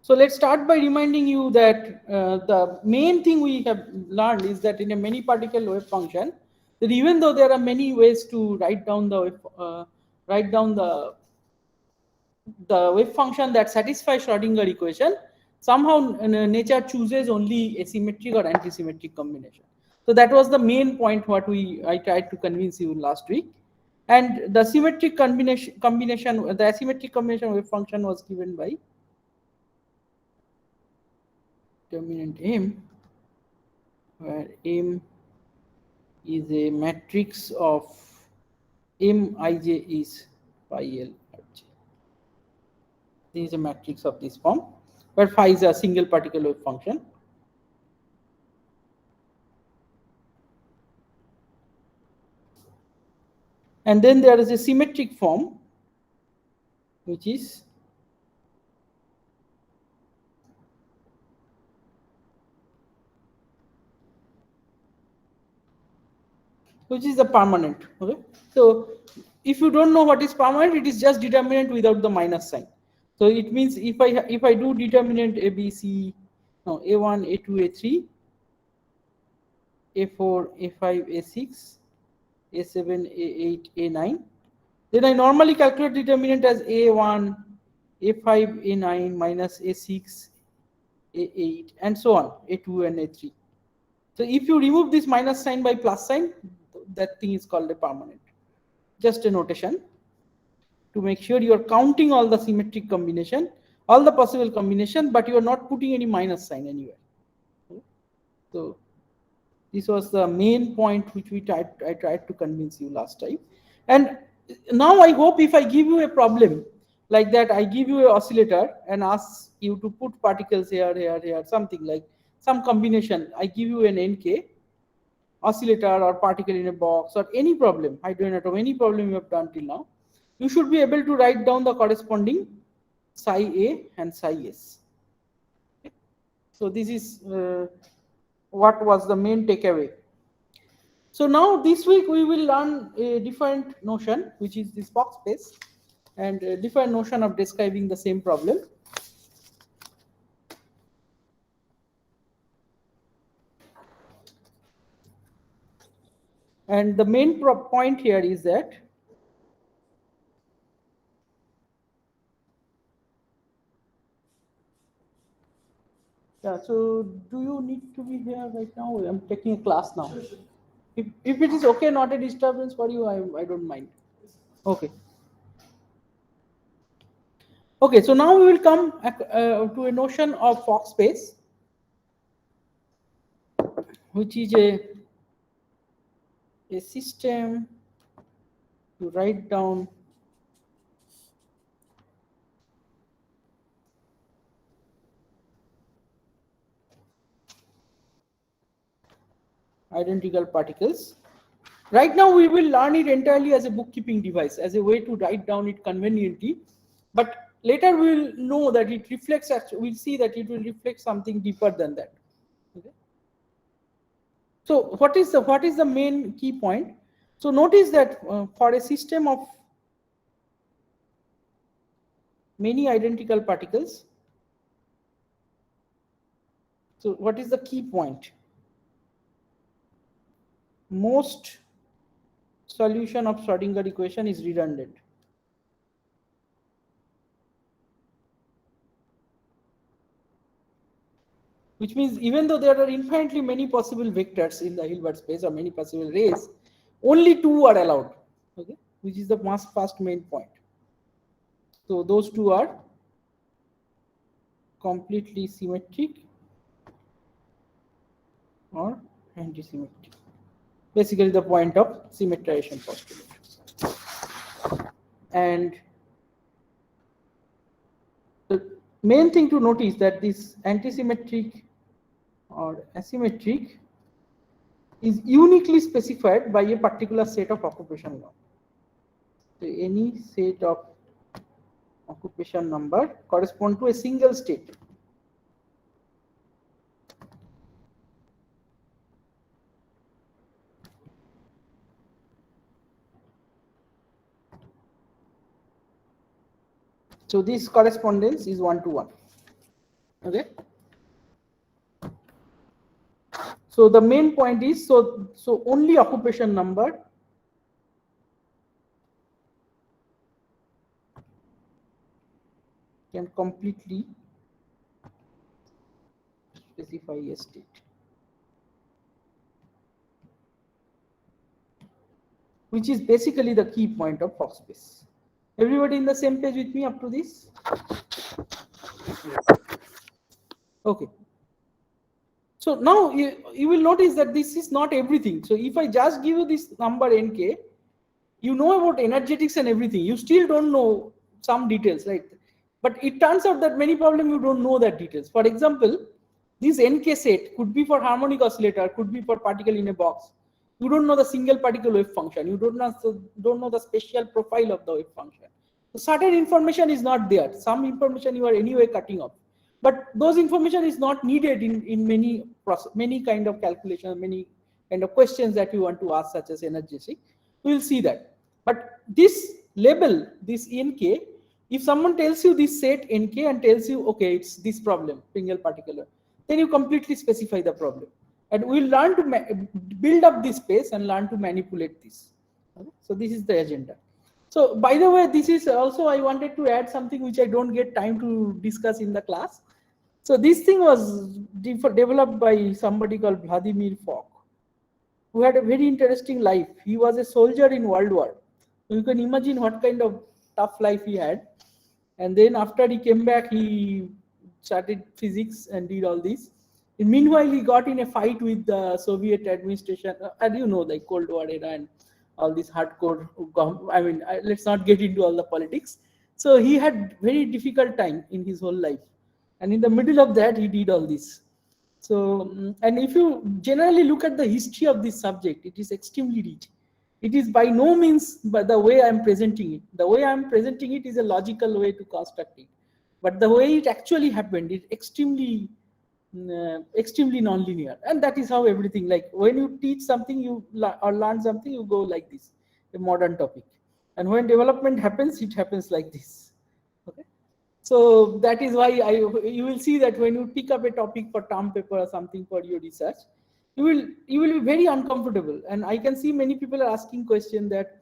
So let's start by reminding you that the main thing we have learned is that in a many particle wave function, that even though there are many ways to write down the wave function that satisfies Schrodinger equation, somehow nature chooses only asymmetric or antisymmetric combination. So that was the main point what I tried to convince you last week. And the symmetric combination, the asymmetric combination wave function was given by determinant M, where M is a matrix of Mij is pi L Rj. This is a matrix of this form, where phi is a single particle wave function. And then there is a symmetric form, which is the permanent. Okay, so if you don't know what is permanent, it is just determinant without the minus sign. So it means if I do determinant a b c, no, a1 a2 a3 a4 a5 a6 a7 a8 a9, then I normally calculate determinant as a1 a5 a9 minus a6 a8 and so on, a2 and a3. So if you remove this minus sign by plus sign, that thing is called a permanent. Just a notation to make sure you are counting all the symmetric combination, all the possible combination, but you are not putting any minus sign anywhere. So this was the main point which I tried to convince you last time. And now I hope if I give you a problem like that, I give you an oscillator and ask you to put particles here, something like some combination. I give you an NK oscillator or particle in a box or any problem, hydroatom, any problem you have done till now, you should be able to write down the corresponding psi A and psi S. Okay. So this is what was the main takeaway. So now this week we will learn a different notion, which is this Fock space, and a different notion of describing the same problem. And the main point here is that yeah, so do you need to be here right now? I'm taking a class now. If it is okay, not a disturbance for you, I don't mind. Okay. Okay, so now we will come to a notion of Fock space, which is a system to write down identical particles. Right now we will learn it entirely as a bookkeeping device, as a way to write down it conveniently, but later we will know that it reflects, we'll see that it will reflect something deeper than that. Okay. So what is the main key point? So notice that for a system of many identical particles, so what is the key point? Most solution of Schrodinger equation is redundant. Which means even though there are infinitely many possible vectors in the Hilbert space or many possible rays, only two are allowed. Okay, which is the first main point. So those two are completely symmetric or anti-symmetric. Basically the point of symmetrization postulate. And the main thing to notice that this anti-symmetric or asymmetric is uniquely specified by a particular set of occupation law. So any set of occupation number correspond to a single state. So this correspondence is 1 to 1. Okay. So the main point is, so only occupation number can completely specify a state, which is basically the key point of Fock space. Everybody in the same page with me up to this? Okay. So now you will notice that this is not everything. So if I just give you this number nk, you know about energetics and everything. You still don't know some details, right? But it turns out that many problems you don't know that details. For example, this nk set could be for harmonic oscillator, could be for particle in a box. You don't know the single particle wave function. You don't know the spatial profile of the wave function. So certain information is not there. Some information you are anyway cutting off. But those information is not needed in many kind of calculation, many kind of questions that you want to ask, such as energetic. We will see that. But this label, this nk, if someone tells you this set nk and tells you, okay, it's this problem, single particular, then you completely specify the problem. And we'll learn to build up this space and learn to manipulate this. Okay? So this is the agenda. So by the way, this is also, I wanted to add something which I don't get time to discuss in the class. So this thing was developed by somebody called Vladimir Fock, who had a very interesting life. He was a soldier in World War. You can imagine what kind of tough life he had. And then after he came back, he started physics and did all this. And meanwhile, he got in a fight with the Soviet administration, and you know, like Cold War era and all this hardcore. I mean, let's not get into all the politics. So he had very difficult time in his whole life. And in the middle of that, he did all this. So, and if you generally look at the history of this subject, it is extremely rich. It is by no means by the way I'm presenting it. The way I'm presenting it is a logical way to construct it. But the way it actually happened is extremely non-linear. And that is how everything, like when you teach something or learn something, you go like this, a modern topic. And when development happens, it happens like this. Okay. So that is why you will see that when you pick up a topic for term paper or something for your research, you will be very uncomfortable. And I can see many people are asking question that,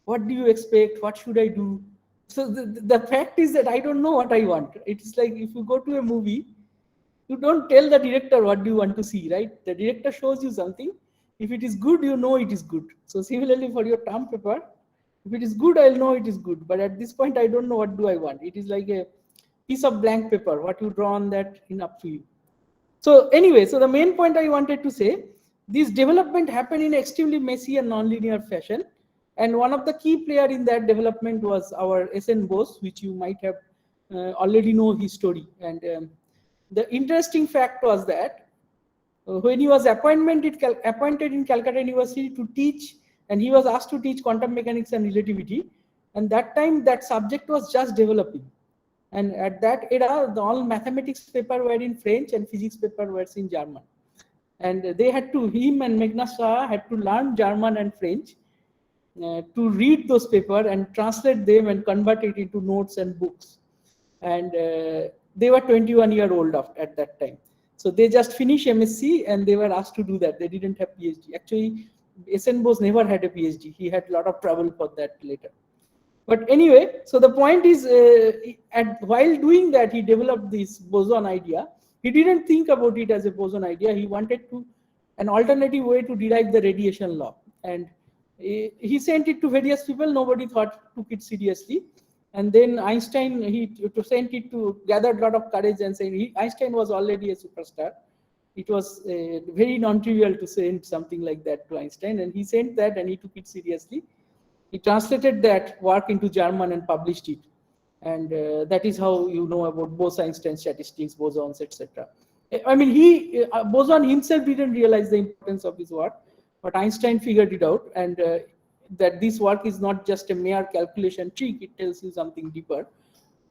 what do you expect? What should I do? So the fact is that I don't know what I want. It's like if you go to a movie, you don't tell the director what do you want to see, right? The director shows you something. If it is good, you know it is good. So similarly for your term paper, if it is good, I'll know it is good. But at this point, I don't know what do I want. It is like a piece of blank paper. What you draw on that in up to you. So anyway, so the main point I wanted to say, this development happened in extremely messy and non-linear fashion. And one of the key player in that development was our S.N. Bose, which you might have already know his story. And the interesting fact was that when he was appointed in Calcutta University to teach, and he was asked to teach quantum mechanics and relativity, and that time that subject was just developing. And at that era, all mathematics paper were in French and physics paper were in German. And they had to, him and Magnus Shah had to learn German and French to read those papers and translate them and convert it into notes and books. And they were 21-year-old at that time. So they just finished MSc and they were asked to do that. They didn't have PhD. Actually, S.N. Bose never had a PhD. He had a lot of trouble for that later. But anyway, so the point is, while doing that, he developed this boson idea. He didn't think about it as a boson idea. He wanted an alternative way to derive the radiation law. And he sent it to various people. Nobody took it seriously. And then Einstein, he sent it to gather a lot of courage and say, Einstein was already a superstar. It was very non-trivial to send something like that to Einstein. And he sent that and he took it seriously. He translated that work into German and published it. And that is how you know about Bose-Einstein statistics, bosons, etc. I mean, Boson himself didn't realize the importance of his work, but Einstein figured it out. And that this work is not just a mere calculation trick, it tells you something deeper,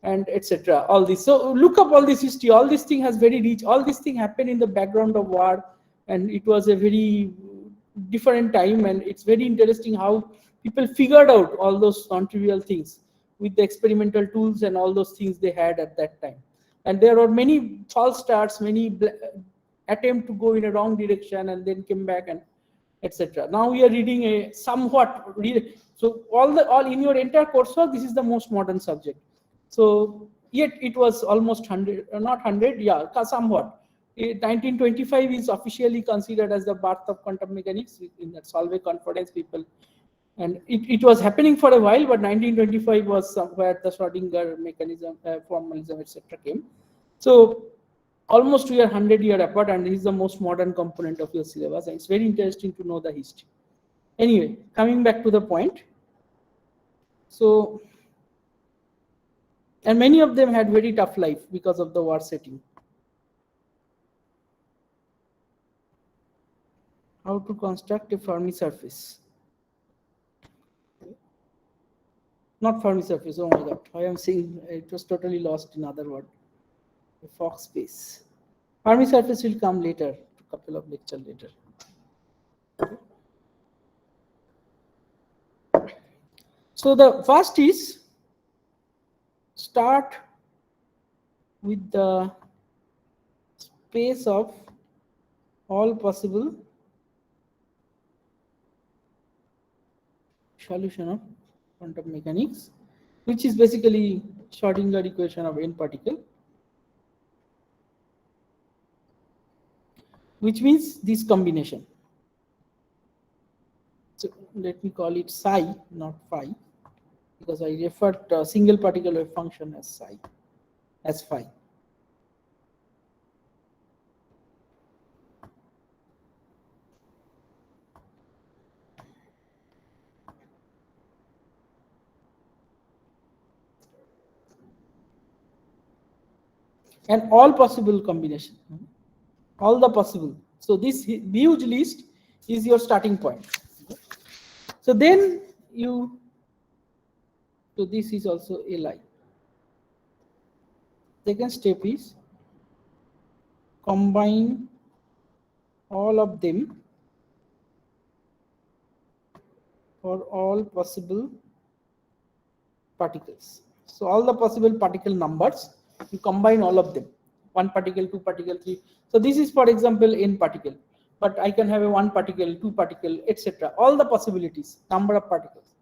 and etc. All this. So look up all this history. All this thing has very rich. All this thing happened in the background of war, and it was a very different time. And it's very interesting how people figured out all those non-trivial things with the experimental tools and all those things they had at that time. And there are many false starts, many attempt to go in a wrong direction and then came back and etc. Now we are reading a somewhat so all in your entire coursework, this is the most modern subject. So yet it was almost 100, not 100, yeah, somewhat. 1925 is officially considered as the birth of quantum mechanics in that Solvay conference people. And it was happening for a while, but 1925 was somewhere the Schrodinger mechanism, formalism, etc. came. So almost we are 100 years apart, and this is the most modern component of your syllabus. And it's very interesting to know the history. Anyway, coming back to the point. So, and many of them had very tough life because of the war setting. How to construct a Fermi surface? Not Fermi surface. Oh my God! I am saying it was totally lost in other word. A Fock space. Fermi surface will come later, a couple of lectures later. So the first is start with the space of all possible solution of quantum mechanics, which is basically Schrodinger equation of n particle, which means this combination. So let me call it psi, not phi, because I referred to a single particle wave function as psi, as phi. And all possible combination, all the possible. So this huge list is your starting point. So then so this is also a line. Second step is combine all of them for all possible particles. So all the possible particle numbers, you combine all of them. 1 particle, 2 particle, 3. So this is, for example, n particle. But I can have a 1 particle, 2 particle, etc. All the possibilities, number of particles.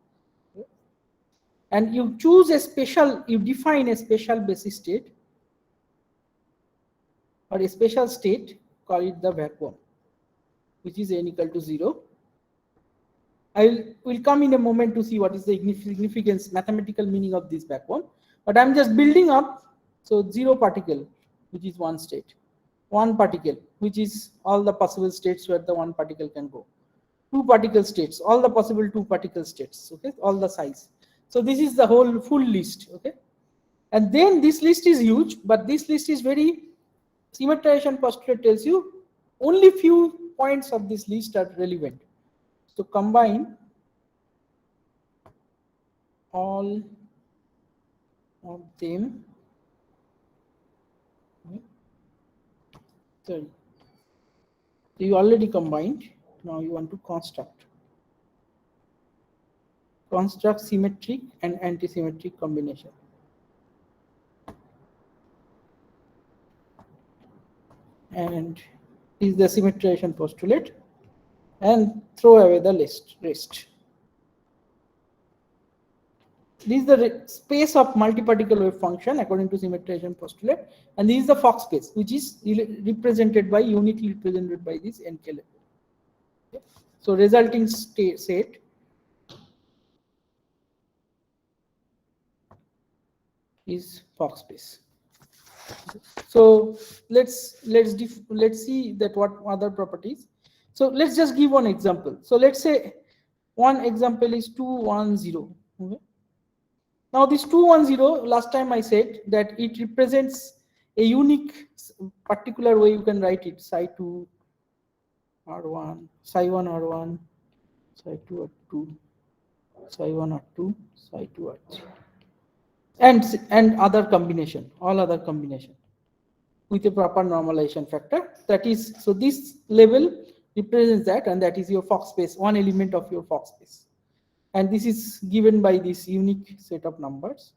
And you choose a special, you define a special basis state or a special state, call it the vacuum, which is n equal to 0. I will come in a moment to see what is the significance, mathematical meaning of this vacuum. But I'm just building up. So 0 particle, which is one state. 1 particle, which is all the possible states where the 1 particle can go. 2 particle states, all the possible 2 particle states. Okay, all the size. So this is the whole full list. Okay, and then this list is huge, but this list is very, symmetrization postulate tells you only few points of this list are relevant. So combine all of them. Sorry. So you already combined. Now you want to construct symmetric and anti-symmetric combination. And is the symmetrization postulate, and throw away the rest. This is the space of multi-particle wave function according to symmetrization postulate, and this is the Fock space, which is represented by, uniquely represented by this NK level. Okay. So resulting set is Fock space. So let's see that what other properties. So let's just give one example. So let's say one example is 210. Okay. Now this 210, last time I said that it represents a unique particular way you can write it, psi2 R1, psi1 R1, psi2 R2, psi1 R2, psi2 R3. And other combination, all other combination with a proper normalization factor. That is, so this level represents that, and that is your Fock space, one element of your Fock space. And this is given by this unique set of numbers.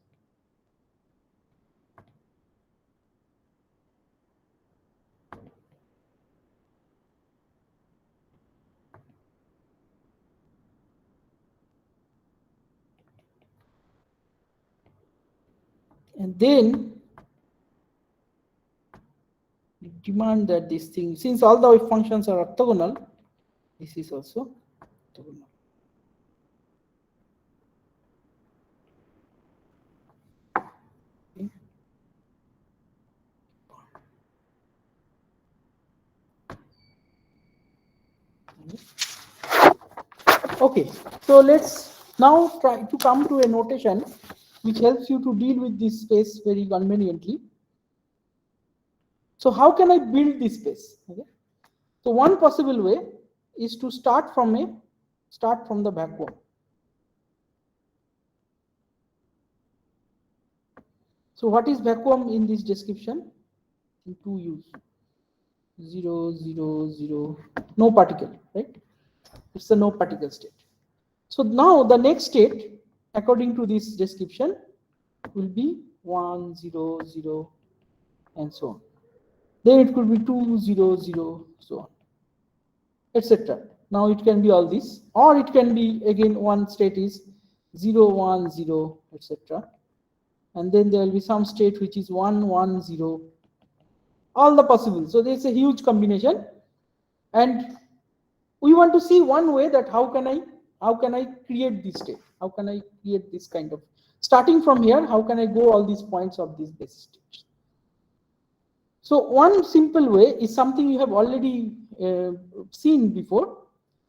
And then demand that this thing, since all the wave functions are orthogonal, this is also orthogonal. Okay, so let's now try to come to a notation which helps you to deal with this space very conveniently. So how can I build this space? Okay. So one possible way is to start from the vacuum. So what is vacuum in this description? In 2 use 0, 0, 0, no particle, right? It's a no particle state. So now the next state, according to this description, will be 1, 0, 0, and so on. Then it could be 2, 0, 0, so on, etc. Now it can be all this, or it can be again one state is 0, 1, 0, etc. And then there will be some state which is 1, 1, 0. All the possible. So there's a huge combination, and we want to see one way that how can I create this state? How can I create this kind of, starting from here, how can I go all these points of this base state? So one simple way is something you have already seen before,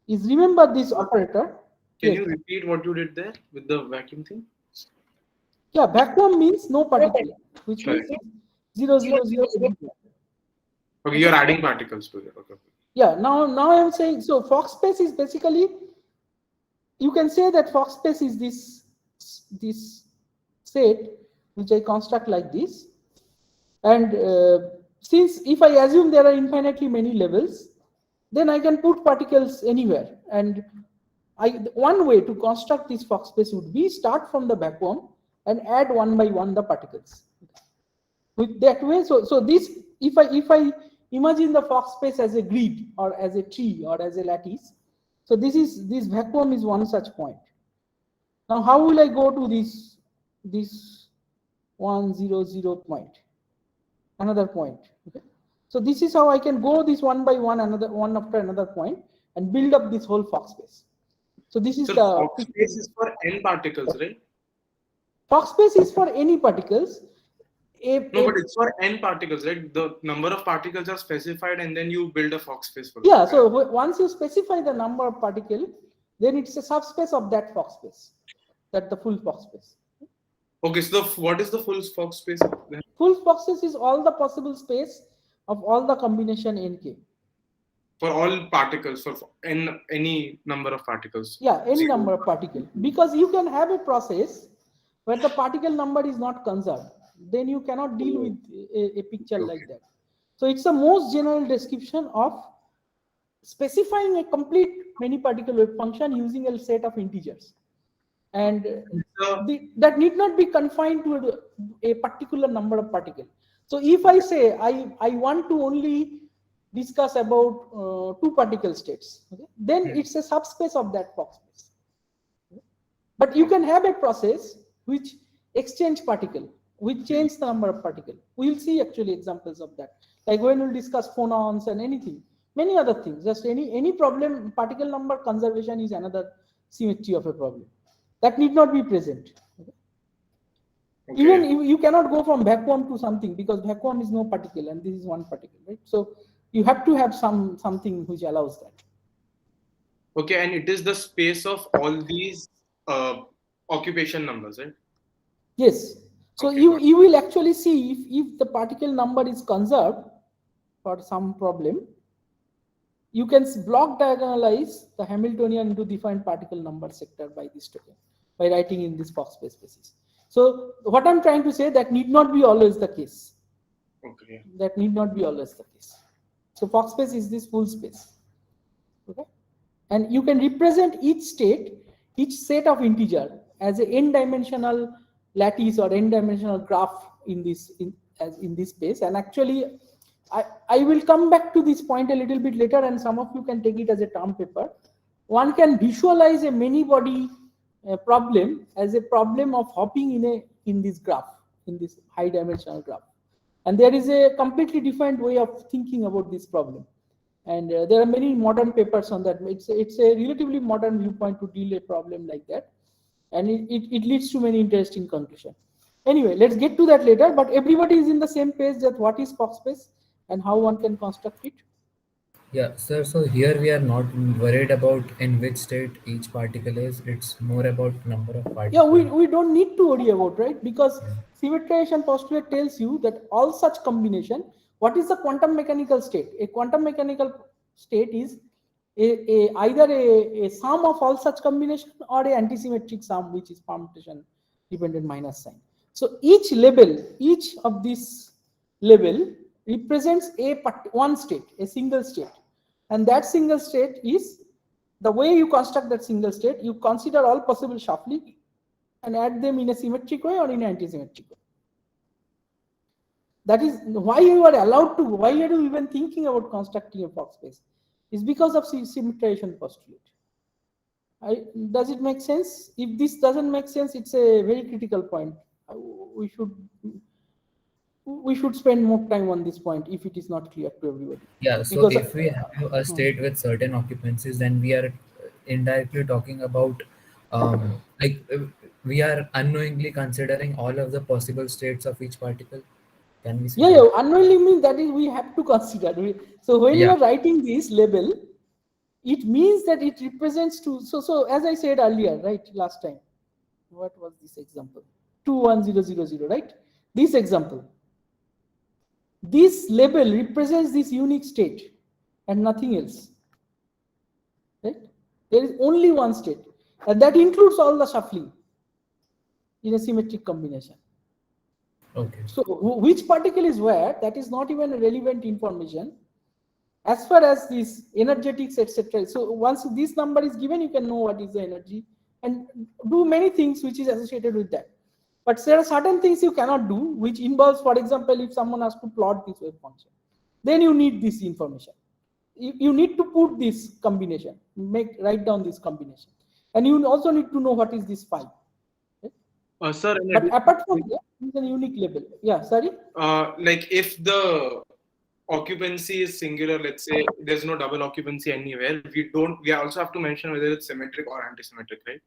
is remember this operator. Can you repeat what you did there with the vacuum thing? Yeah, vacuum means no particle, which means 0, 0, 0. Okay, you're adding particles to it. Okay. Yeah, now I'm saying, so Fock space is basically, you can say that Fock space is this set which I construct like this, and since if I assume there are infinitely many levels, then I can put particles anywhere, and one way to construct this Fock space would be start from the vacuum and add one by one the particles. With that way, so this, if I imagine the Fock space as a grid or as a tree or as a lattice, so this vacuum is one such point. Now how will I go to this 1, 0, 0 point, another point? Okay. So this is how I can go this one by one, another one after another point, and build up this whole Fock space. So this is the Fock space is for n particles, right? Fock space is for any particles. No, but it's for n particles, right? The number of particles are specified, and then you build a Fock space for them. Yeah, so once you specify the number of particle, then it's a subspace of that Fock space, that the full Fock space. Okay, so what is the full Fock space? Full Fock space is all the possible space of all the combination nk. For all particles, for any number of particles. Yeah, any number of particles. Because you can have a process where the particle number is not conserved. Then you cannot deal with a picture like that. So it's the most general description of specifying a complete many particle wave function using a set of integers. And that need not be confined to a particular number of particles. So if I say I want to only discuss about 2 particle states, okay, then it's a subspace of that Fock space. Okay. But you can have a process which exchange particle, which change the number of particle. We'll see actually examples of that, like when we'll discuss phonons and anything, many other things. Just any problem, particle number conservation is another symmetry of a problem that need not be present. Okay. Okay. Even you cannot go from vacuum to something, because vacuum is no particle and this is one particle, right? So you have to have something which allows that. Okay, and it is the space of all these occupation numbers, right? Yes. So okay, you will actually see if the particle number is conserved for some problem, you can block diagonalize the Hamiltonian into defined particle number sector by this token, by writing in this Fock space basis. So what I'm trying to say, that need not be always the case. Okay. That need not be always the case. So Fock space is this full space. Okay. And you can represent each state, each set of integer as an n-dimensional lattice or n-dimensional graph in this space. And actually, I will come back to this point a little bit later, and some of you can take it as a term paper. One can visualize a many body problem as a problem of hopping in this graph in this high dimensional graph. And there is a completely different way of thinking about this problem. And there are many modern papers on that. It's a relatively modern viewpoint to deal a problem like that. And it leads to many interesting conclusions. Anyway, let's get to that later, but everybody is in the same page that what is Fock space and how one can construct it. Yeah, sir. So here we are not worried about in which state each particle is. It's more about number of Yeah, particles. we don't need to worry about, right? Because Yeah. symmetrization postulate tells you that all such combination, what is the quantum mechanical state? A quantum mechanical state is either a sum of all such combination or a antisymmetric sum, which is permutation dependent minus sign. So each of this level represents one state, a single state. And that single state is the way you construct that single state, you consider all possible shuffling and add them in a symmetric way or in an antisymmetric way. That is why you are allowed to, why are you even thinking about constructing a Fock space? Is because of symmetrization postulate. Does it make sense? If this doesn't make sense, it's a very critical point. We should spend more time on this point if it is not clear to everybody. Yeah. So Because if we have a state with certain occupancies, then we are indirectly talking about like we are unknowingly considering all of the possible states of each particle. Can we say yeah, that? unknowingly means that is we have to consider. So when you Yeah. are writing this label, it means that it represents two. So as I said earlier, right, last time, what was this example? 21000, right? This example. This label represents this unique state and nothing else. Right? There is only one state. And that includes all the shuffling in a symmetric combination. Okay. So which particle is where, that is not even relevant information as far as this energetics, etc. So once this number is given, you can know what is the energy and do many things which is associated with that. But there are certain things you cannot do, which involves, for example, if someone has to plot this wave function, then you need this information. You need to put this combination, write down this combination, and you also need to know what is this phi. Okay? Sir, But apart from that, it's a unique label. Yeah, sorry. like if the occupancy is singular, let's say there's no double occupancy anywhere, we also have to mention whether it's symmetric or antisymmetric, right?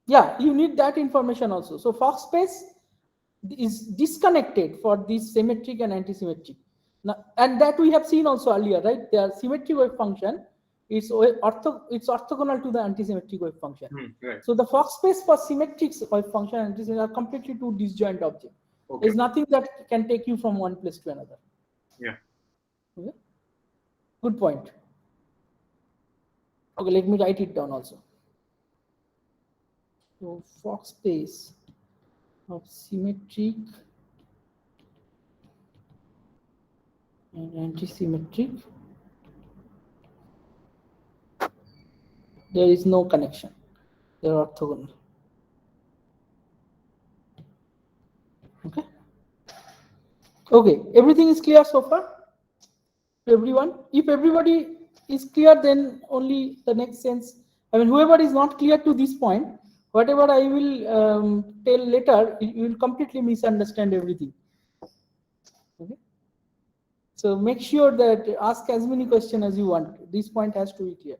Yeah, you need that information also. So Fock space is disconnected for this symmetric and antisymmetric. Now, and that we have seen also earlier, right? Their symmetric wave function is it's orthogonal to the antisymmetric wave function. Right. So the Fock space for symmetric wave function and antisymmetric are completely two disjoint objects. Okay. There's nothing that can take you from one place to another. Yeah. Okay? Good point. Okay, let me write it down also. So Fock space of symmetric and antisymmetric, there is no connection. They are orthogonal. Okay. Okay, everything is clear so far to everyone? If everybody is clear, then only the next sense. I mean, whoever is not clear to this point, whatever I will tell later, you will completely misunderstand everything. Okay. So make sure that ask as many questions as you want. This point has to be clear.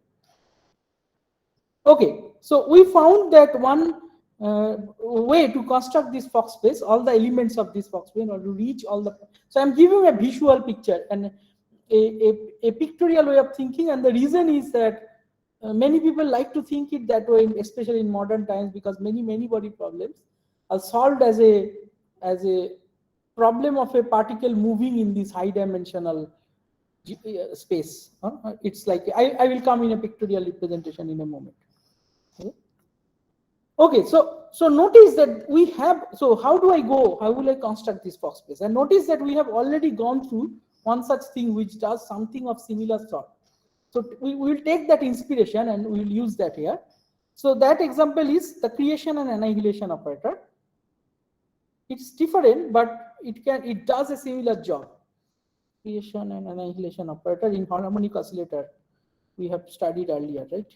Okay, so we found that one way to construct this Fock space, all the elements of this Fock space, or to reach all the. So I'm giving a visual picture and a pictorial way of thinking, and the reason is that many people like to think it that way, especially in modern times, because many body problems are solved as a problem of a particle moving in this high dimensional space. It's like I will come in a pictorial representation in a moment. Okay, so notice that we have, so how will I construct this Fock space? And notice that we have already gone through one such thing which does something of similar sort. So we will take that inspiration and we will use that here. So that example is the creation and annihilation operator. It's different, but it does a similar job. Creation and annihilation operator in harmonic oscillator we have studied earlier, right?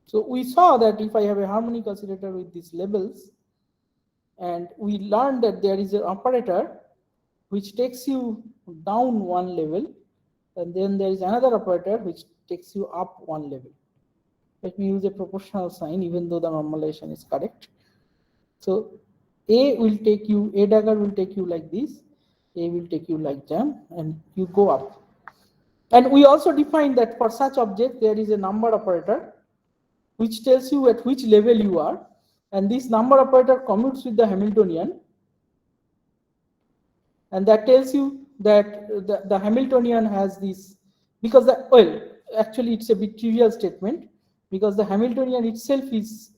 So we saw that if I have a harmonic oscillator with these labels, And we learned that there is an operator which takes you down one level, and then there is another operator which takes you up one level. Let me use a proportional sign, even though the normalization is correct. So A dagger will take you like this, A will take you like that, and you go up. And we also define that for such object, there is a number operator which tells you at which level you are. And this number operator commutes with the Hamiltonian. And that tells you that the Hamiltonian has this, because actually it's a bit trivial statement, because the Hamiltonian itself is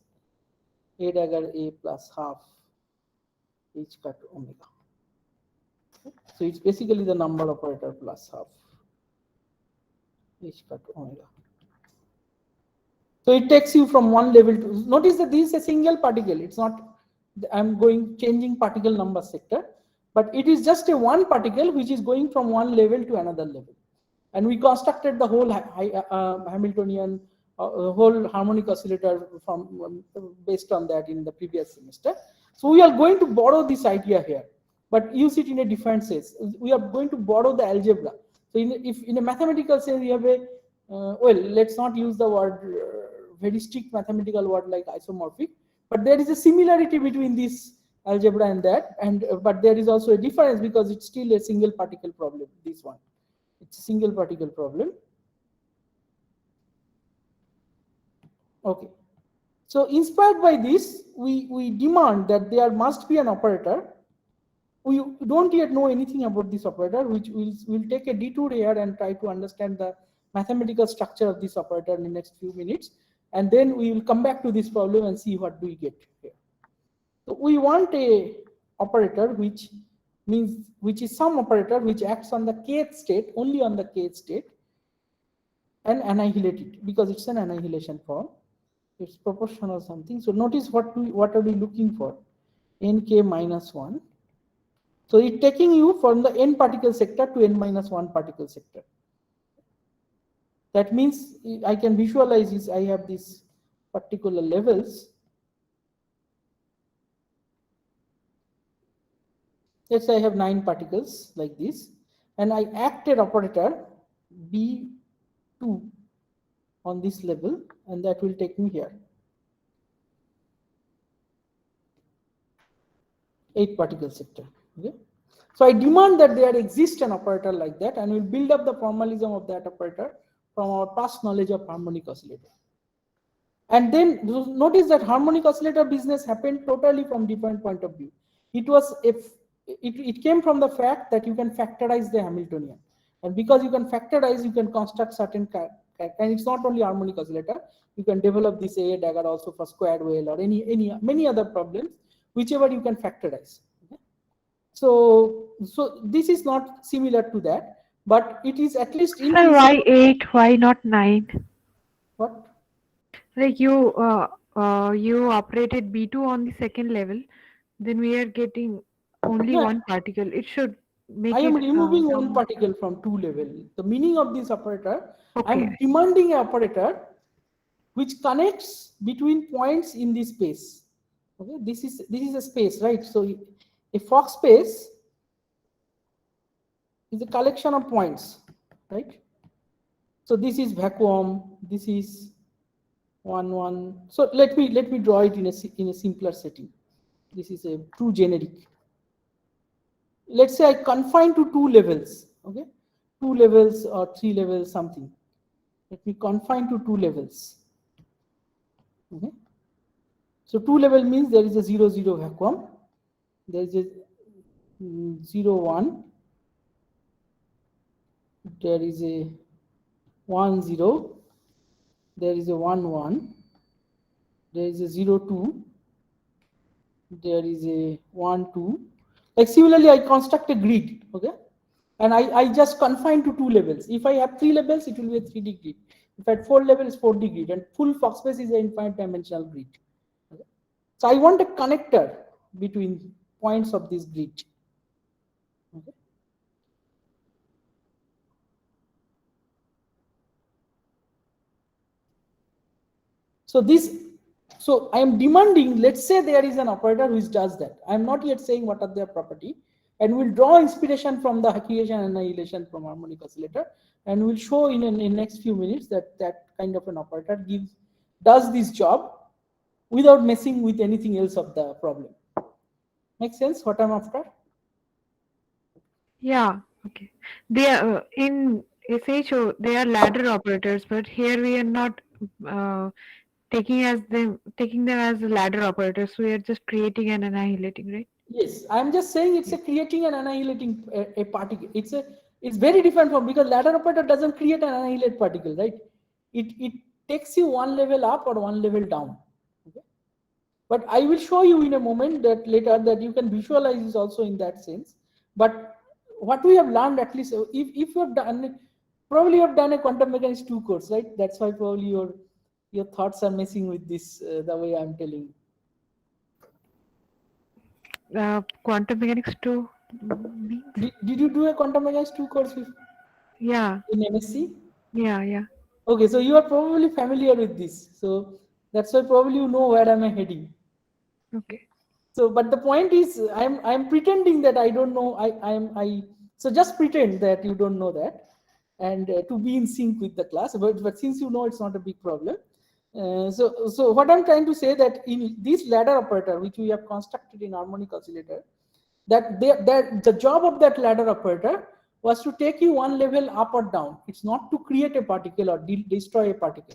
A dagger A plus half H cut omega. So it's basically the number operator plus half H cut omega. So it takes you from one level to, notice that this is a single particle. It's not, I'm changing particle number sector, but it is just a one particle which is going from one level to another level. And we constructed the whole Hamiltonian, whole harmonic oscillator from based on that in the previous semester. So we are going to borrow this idea here, but use it in a different sense. We are going to borrow the algebra. So if in a mathematical sense you have a, well, let's not use the word, very strict mathematical word like isomorphic, but there is a similarity between this algebra and that, and but there is also a difference because it's still a single particle problem, this one. It's a single particle problem. Okay. So inspired by this, we demand that there must be an operator. We don't yet know anything about this operator, which we'll take a detour here and try to understand the mathematical structure of this operator in the next few minutes. And then we will come back to this problem and see what do we get here. So we want a operator which is some operator which acts on the kth state, only on the kth state, and annihilate it, because it's an annihilation form. It's proportional or something. So notice what are we looking for? Nk minus 1. So it's taking you from the n particle sector to n minus 1 particle sector. That means I can visualize this. I have these particular levels. Let's say I have 9 particles like this, and I act an operator B2 on this level, and that will take me here. 8 particle sector. Okay. So I demand that there exists an operator like that, and we'll build up the formalism of that operator from our past knowledge of harmonic oscillator. And then notice that harmonic oscillator business happened totally from different point of view. It came from the fact that you can factorize the Hamiltonian, and because you can factorize, you can construct certain and it's not only harmonic oscillator. You can develop this A dagger also for squared wave or many other problems, whichever you can factorize. Okay? So this is not similar to that, but it is at least in. Sir, why 8? Why not 9? What? Like you operated B2 on the second level, then we are getting only one particle. It should make I am it removing one down. particle from 2 level. The meaning of this operator, I Okay. am demanding an operator which connects between points in this space. Okay, this is a space, right? So a Fock space is a collection of points, right? So this is vacuum, this is 1. So let me draw it in a simpler setting. This is a true generic. Let's say I confine to 2 levels, okay? 2 levels or 3 levels, something. Let me confine to 2 levels. Okay. So 2 level means there is a 0, 0 vacuum. There is a 0, 1. There is a 1, 0. There is a 1, 1. There is a 0, 2. There is a 1, 2. Like similarly, I construct a grid, okay? And I just confine to 2 levels. If I have 3 levels, it will be a 3D grid. If I have 4 levels, 4D grid. And full Fock space is an infinite dimensional grid. Okay? So I want a connector between points of this grid. Okay? So this So I am demanding, let's say there is an operator which does that. I am not yet saying what are their property, and we'll draw inspiration from the accretion and annihilation from harmonic oscillator, and we'll show in next few minutes that that kind of an operator does this job without messing with anything else of the problem. Make sense what I'm after? Yeah, okay. They are in SHO they are ladder operators, but here we are not uh, taking them as ladder operators. So we are just creating and annihilating, right? Yes, I'm just saying it's a creating and annihilating a particle. It's very different from, because ladder operator doesn't create and annihilate particle, right? It takes you one level up or one level down. Okay? But I will show you in a moment that later that you can visualize this also in that sense. But what we have learned, at least if you have done, probably you have done a quantum mechanics 2 course, right? That's why probably your thoughts are messing with this the way I'm telling you. Quantum mechanics 2 means? Did you do a quantum mechanics 2 course Yeah, in MSc? yeah. Okay, so you are probably familiar with this. So that's why probably you know where am I heading. Okay. So, but the point is, I'm pretending that I don't know. So just pretend that you don't know that, and to be in sync with the class. But since you know, it's not a big problem. So what I'm trying to say that in this ladder operator which we have constructed in harmonic oscillator, that the job of that ladder operator was to take you one level up or down. It's not to create a particle or destroy a particle.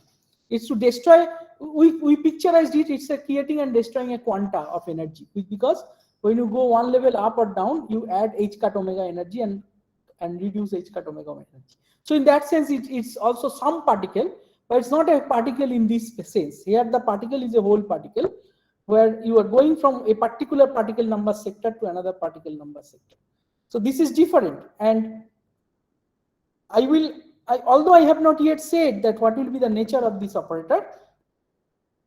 It's to destroy. We picturized it. It's a creating and destroying a quanta of energy, because when you go one level up or down, you add h cut omega energy and reduce h cut omega energy. So in that sense, it's also some particle, but it's not a particle in this sense. Here the particle is a whole particle, where you are going from a particular particle number sector to another particle number sector. So this is different, and although I have not yet said that what will be the nature of this operator,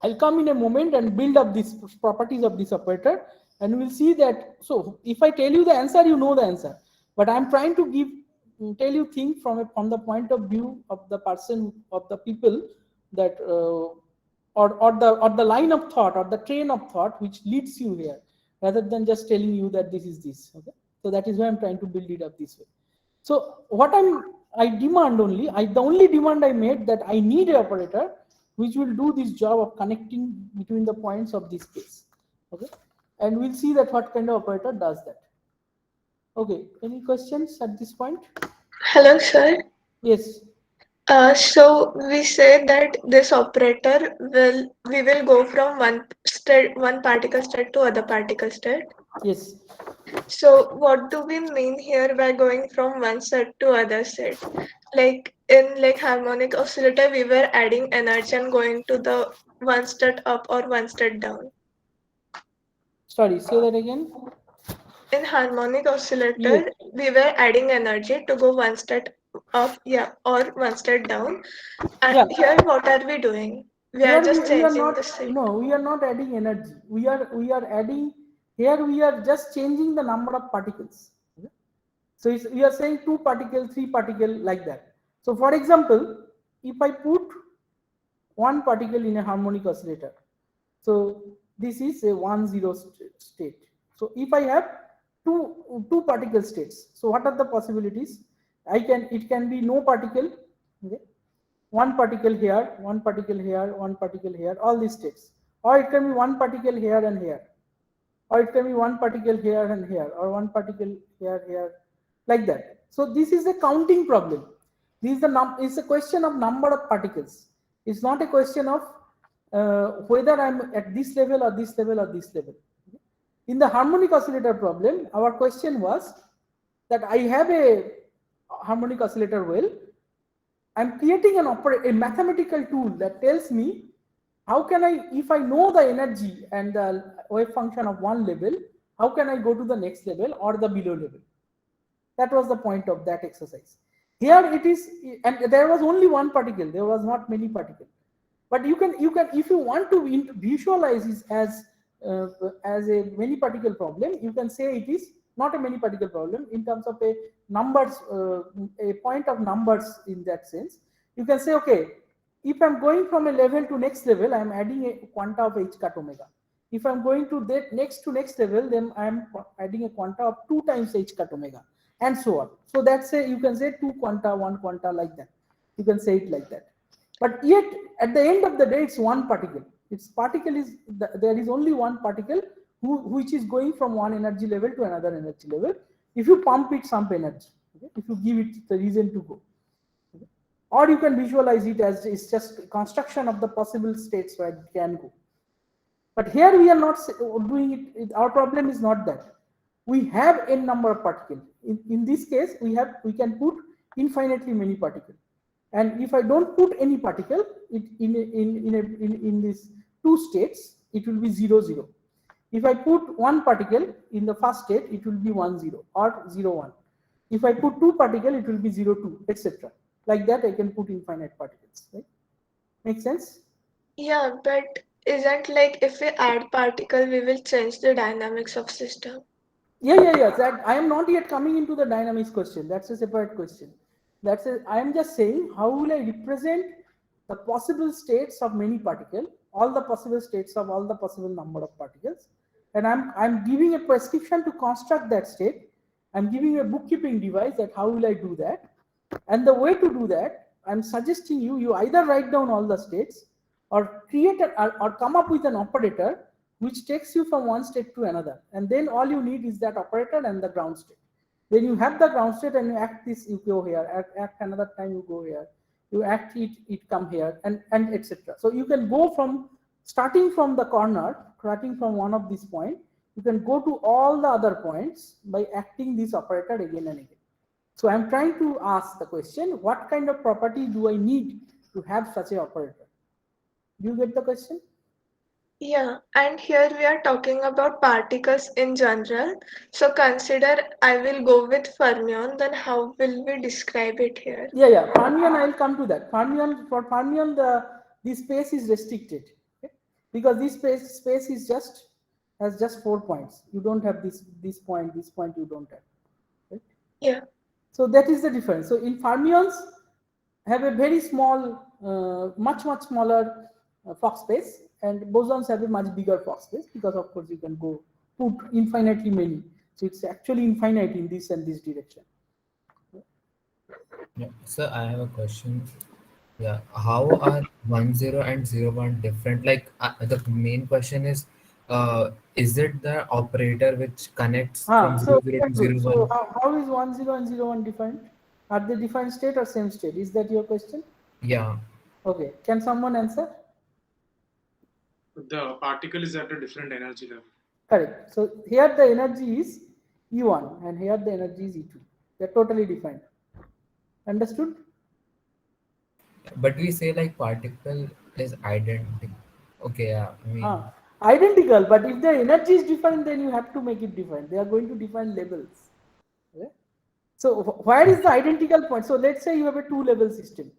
I'll come in a moment and build up these properties of this operator, and we'll see that. So if I tell you the answer, you know the answer, but I'm trying to tell you things from the point of view of the person, of the people, that or the line of thought or the train of thought which leads you here, rather than just telling you that this is this. Okay, so that is why I'm trying to build it up this way. So what the only demand I made, that I need an operator which will do this job of connecting between the points of this case. Okay, and we'll see that what kind of operator does that. Okay, any questions at this point? Hello, sir. Yes. So we say that this operator we will go from one particle state to other particle state. Yes. So what do we mean here by going from one set to other set? Like in harmonic oscillator, we were adding energy and going to the one state up or one state down. Sorry, say that again. In harmonic oscillator, Yes. we were adding energy to go one state up, yeah, or one state down. And Yeah. here, what are we doing? We are Here just we are changing not. the state. No, we are not adding energy. We are adding. Here we are just changing the number of particles. Okay? So we are saying 2 particle, 3 particle, like that. So for example, if I put one particle in a harmonic oscillator, so this is a 1-0 state. So if I have two particle states, so what are the possibilities? It can be no particle, okay? One particle here, one particle here, one particle here, all these states. Or it can be one particle here and here, or it can be one particle here and here, or one particle here, like that. So this is a counting problem. This is it's a question of number of particles. It's not a question of whether I'm at this level or this level or this level. In the harmonic oscillator problem, our question was that I have a harmonic oscillator well. I'm creating a mathematical tool that tells me how can if I know the energy and the wave function of one level, how can I go to the next level or the below level? That was the point of that exercise. Here it is, and there was only one particle. There was not many particles. But you can, if you want to visualize this as a many particle problem, you can say it is not a many particle problem in terms of a point of numbers in that sense. You can say, okay, if I'm going from a level to next level, I'm adding a quanta of h cut omega. If I'm going to that next to next level, then I'm adding a quanta of 2 times h cut omega, and so on. So that's a, you can say 2 quanta, 1 quanta, like that. You can say it like that. But yet, at the end of the day, it's one particle. Its particle is, there is only one particle which is going from one energy level to another energy level. If you pump it some energy, okay? If you give it the reason to go. Or you can visualize it as it's just construction of the possible states where it can go. But here we are not doing it. Our problem is not that. We have n number of particles. In this case, we can put infinitely many particles. And if I don't put any particle, in these two states, it will be 0, 0. If I put one particle in the first state, it will be 1, 0 or 0, 1. If I put two particles, it will be 0, 2, etc. Like that, I can put infinite particles. Right? Make sense? Yeah, but isn't like if we add particle, we will change the dynamics of system? Yeah. That I am not yet coming into the dynamics question. That's a separate question. I am just saying how will I represent the possible states of many particles, all the possible states of all the possible number of particles, and I'm giving a prescription to construct that state. I'm giving a bookkeeping device that how will I do that, and the way to do that, I'm suggesting you either write down all the states or create or come up with an operator which takes you from one state to another, and then all you need is that operator and the ground state. Then you have the ground state and you act this, you go here, act another time, you go here, you act it come here, and etc. So you can go from starting from the corner, starting from one of these points, you can go to all the other points by acting this operator again and again. So I'm trying to ask the question, what kind of property do I need to have such an operator? Do you get the question? Yeah, and here we are talking about particles in general. So consider I will go with fermion, then how will we describe it here? Yeah. Fermion, I'll come to that. For fermion, the space is restricted. Okay? Because this space is has just 4 points. You don't have this point you don't have. Right? Yeah. So that is the difference. So in fermions have a very small, much smaller Fock space, and bosons have a much bigger Fock space, because of course you can go put infinitely many. So it's actually infinite in this and this direction. Yeah. Sir, I have a question. Yeah. How are 10 and 01 different? Like the main question is it the operator which connects from So 00 very to good. So 01? how is 10 and 01 defined? Are they defined state or same state? Is that your question? Yeah. Okay. Can someone answer? The particle is at a different energy level. Correct. So here the energy is E1 and here the energy is E2. They're totally defined. Understood? But we say like particle is identical. Okay, yeah. I mean, Identical, but if the energy is different, then you have to make it different. They are going to define levels. Okay? So where is the identical point? So let's say you have a 2-level system.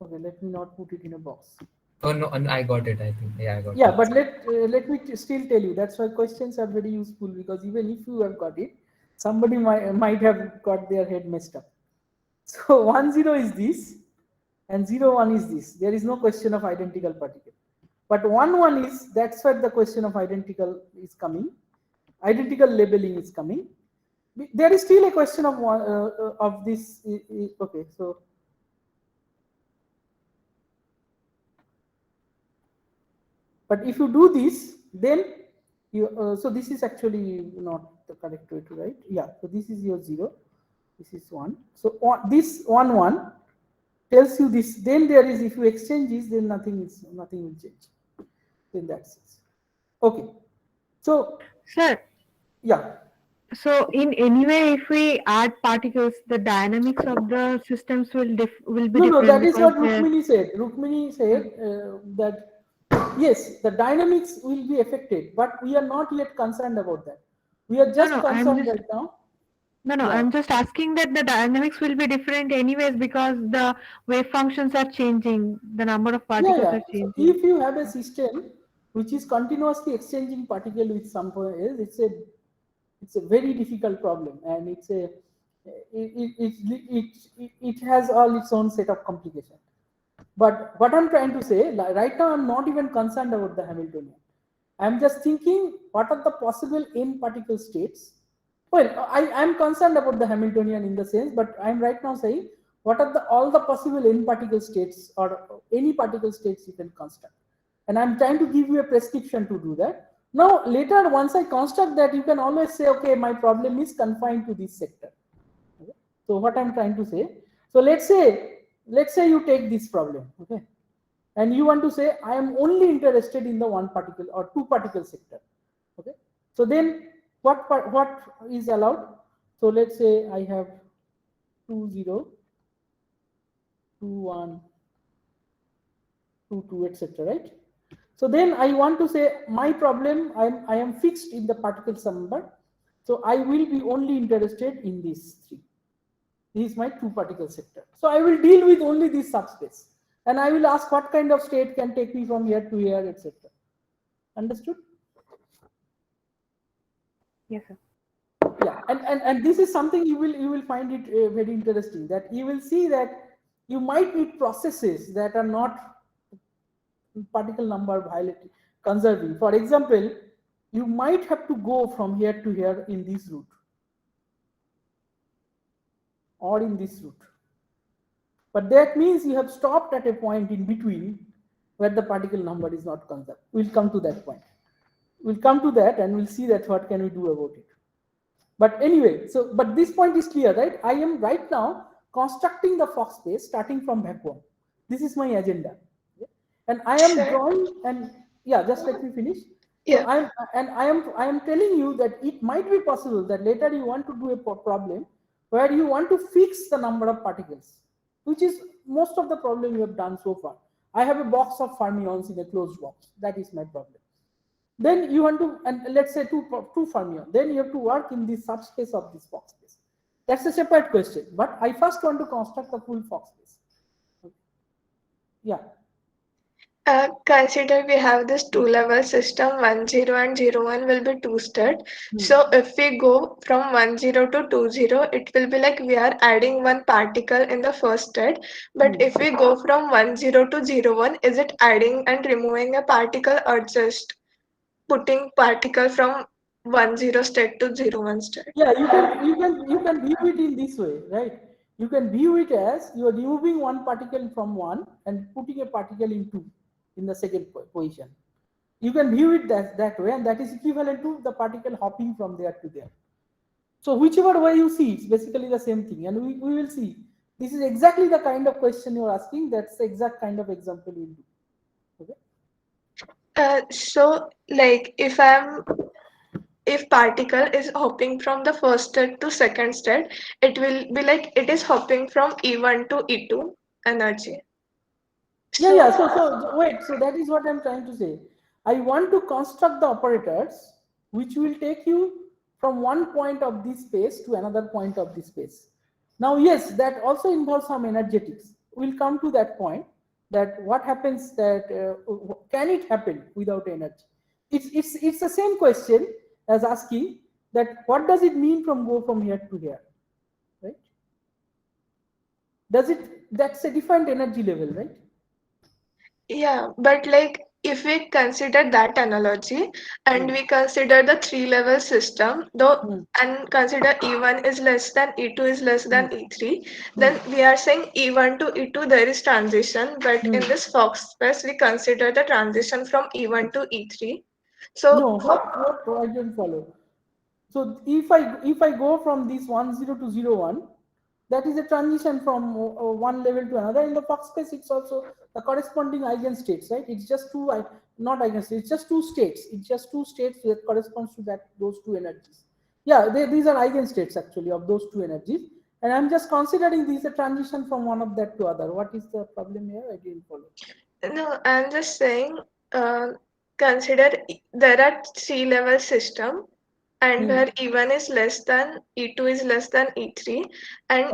Okay, let me not put it in a box. oh no, I got it. I think yeah, I got Yeah, it. but let me still tell you, that's why questions are very useful, because even if you have got it, somebody might have got their head messed up. So 10 is this and 01 is this. There is no question of identical particle. But 11 is, that's where the question of identical is coming. Identical labeling is coming. There is still a question of this. Okay, so but if you do this, then you so this is actually not the correct way to write. Yeah, so this is your 0, this is 1. So this 1 tells you this. Then there is, if you exchange this, then nothing will change in that sense. Okay, so Sir, yeah. so in any way, if we add particles, the dynamics of the systems will be No, different that is because what Rukmini said. Rukmini said that yes, the dynamics will be affected, but we are not yet concerned about that. We are no, just no, concerned right now. Yeah. I'm just asking that the dynamics will be different anyways because the wave functions are changing, the number of particles Yeah. are So changing. if you have a system which is continuously exchanging particle with something else, it's a very difficult problem, and it's a it has all its own set of complications. But what I'm trying to say, right now, I'm not even concerned about the Hamiltonian. I'm just thinking, what are the possible n particle states? Well, I'm concerned about the Hamiltonian in the sense, but I'm right now saying, what are all the possible n particle states or any particle states you can construct? And I'm trying to give you a prescription to do that. Now, later, once I construct that, you can always say, okay, my problem is confined to this sector. Okay? So what I'm trying to say, so let's say you take this problem, okay, and you want to say I am only interested in the one particle or two particle sector, okay. So then what is allowed? So let's say I have 2 0, 2 1, 2 2, etc., right? So then I want to say my problem, I am fixed in the particle number, so I will be only interested in these three. This is my two particle sector. So I will deal with only this subspace, and I will ask what kind of state can take me from here to here, etc. Understood? Yes, sir. Yeah, and this is something you will find it very interesting, that you will see that you might need processes that are not particle number violating conserving. For example, you might have to go from here to here in this route or in this route. But that means you have stopped at a point in between where the particle number is not conserved. We'll come to that point. We'll come to that and we'll see that what can we do about it. But anyway, but this point is clear, right? I am right now constructing the Fock space starting from vacuum. This is my agenda. And I am drawing, and yeah, just let me finish. So Yeah. I am telling you that it might be possible that later you want to do a problem where you want to fix the number of particles, which is most of the problem you have done so far. I have a box of fermions in a closed box. That is my problem. Then you want to, and let's say two fermions. Then you have to work in the subspace of this Fock space. That's a separate question. But I first want to construct a full Fock space. Okay. Yeah. Consider we have this two-level system, 1 0 and 0 1 will be two-state. So if we go from 1 0 to 2 0, it will be like we are adding one particle in the first state. But if we go from 1 0 to 0 1, is it adding and removing a particle or just putting particle from 1 0 state to 0 1 state? Yeah, you can view it in this way, right? You can view it as you are removing one particle from one and putting a particle in two in the second position. You can view it that way, and that is equivalent to the particle hopping from there to there. So whichever way you see, it's basically the same thing, and we will see. This is exactly the kind of question you're asking. That's the exact kind of example we'll do. Okay. So like if particle is hopping from the first state to second state, it will be like it is hopping from E1 to E2 energy. Yeah. So wait. So that is what I'm trying to say. I want to construct the operators which will take you from one point of this space to another point of this space. Now, yes, that also involves some energetics. We'll come to that point. That what happens that can it happen without energy? It's the same question as asking that what does it mean go from here to here, right? That's a different energy level, right? Yeah, but like if we consider that analogy and we consider the three-level system, though, and consider E1 is less than E2 is less than E3, then we are saying E1 to E2 there is transition, but in this Fock space we consider the transition from E1 to E3. So No, what I don't follow. So if I go from this 1 0 to 0 1, that is a transition from one level to another. In the Fock space, it's also the corresponding eigenstates, right? It's just two, not eigenstates. It's just two states. It's just two states that corresponds to those two energies. Yeah, these are eigenstates actually of those two energies. And I'm just considering these a transition from one of that to other. What is the problem here? I didn't follow. no, I'm just saying, consider there are three-level system and where E1 is less than, E2 is less than E3, and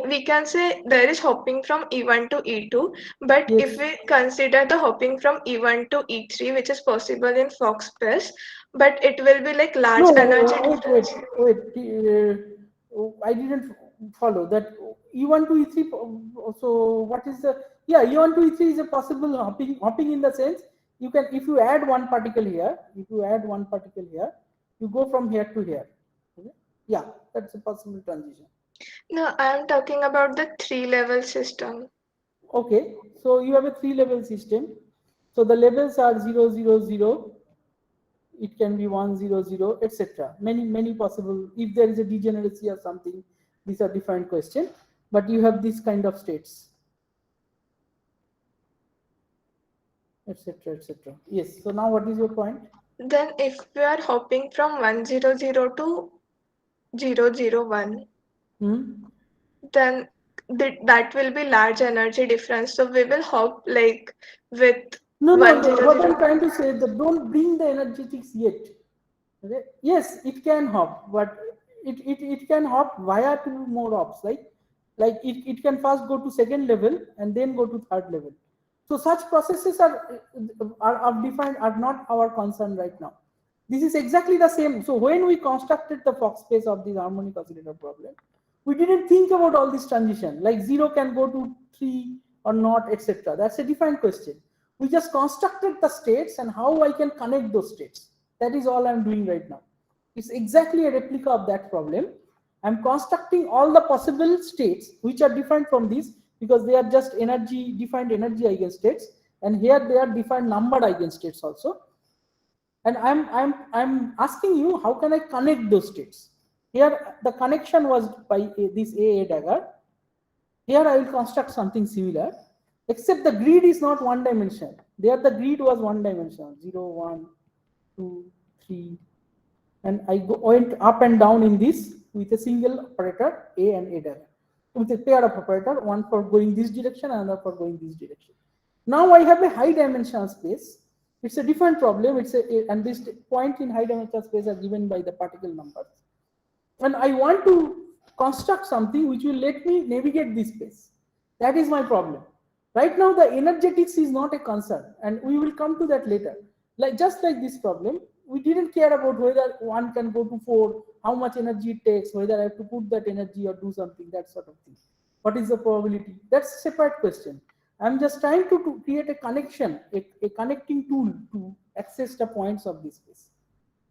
we can say there is hopping from E1 to E2, but if we consider the hopping from E1 to E3, which is possible in Fock space, but it will be like large energy difference. Wait. I didn't follow that. E1 to E3. So what is the, yeah, E1 to E3 is a possible hopping in the sense you can, if you add one particle here, you go from here to here. Okay? Yeah, that's a possible transition. No, I am talking about the 3-level system. Okay, so you have a 3-level system. So the levels are 0, 0, 0. It can be 1, 0, 0, etc. Many possible. If there is a degeneracy or something, these are different questions. But you have this kind of states, etc., etc. Yes. So now, what is your point? Then if we are hopping from 100 to 001, Hmm? then that will be large energy difference. So we will hop like with No, no. 100. What I'm trying to say, that don't bring the energetics yet. Okay? Yes, it can hop, but it can hop via 2 more hops. Like it can first go to second level and then go to third level. So such processes are defined, are not our concern right now. This is exactly the same. So when we constructed the Fock space of this harmonic oscillator problem, we didn't think about all this transition, like 0 can go to 3 or not, etc. That's a different question. We just constructed the states and how I can connect those states. That is all I'm doing right now. It's exactly a replica of that problem. I'm constructing all the possible states which are different from these, because they are just defined energy eigenstates, and here they are defined number eigenstates also. And I'm asking you, how can I connect those states? Here the connection was by this AA dagger. Here I will construct something similar, except the grid is not one dimensional. There the grid was one dimensional, 0, 1, 2, 3, and I went up and down in this with a single operator, A and A dagger, with a pair of operator, one for going this direction and another for going this direction. Now I have a high dimensional space. It's a different problem. And this point in high dimensional space are given by the particle numbers. And I want to construct something which will let me navigate this space. That is my problem. Right now, the energetics is not a concern, and we will come to that later. Like just like this problem, we didn't care about whether one can go to 4, how much energy it takes, whether I have to put that energy or do something, that sort of thing. What is the probability? That's a separate question. I'm just trying to create a connection, a connecting tool to access the points of this space.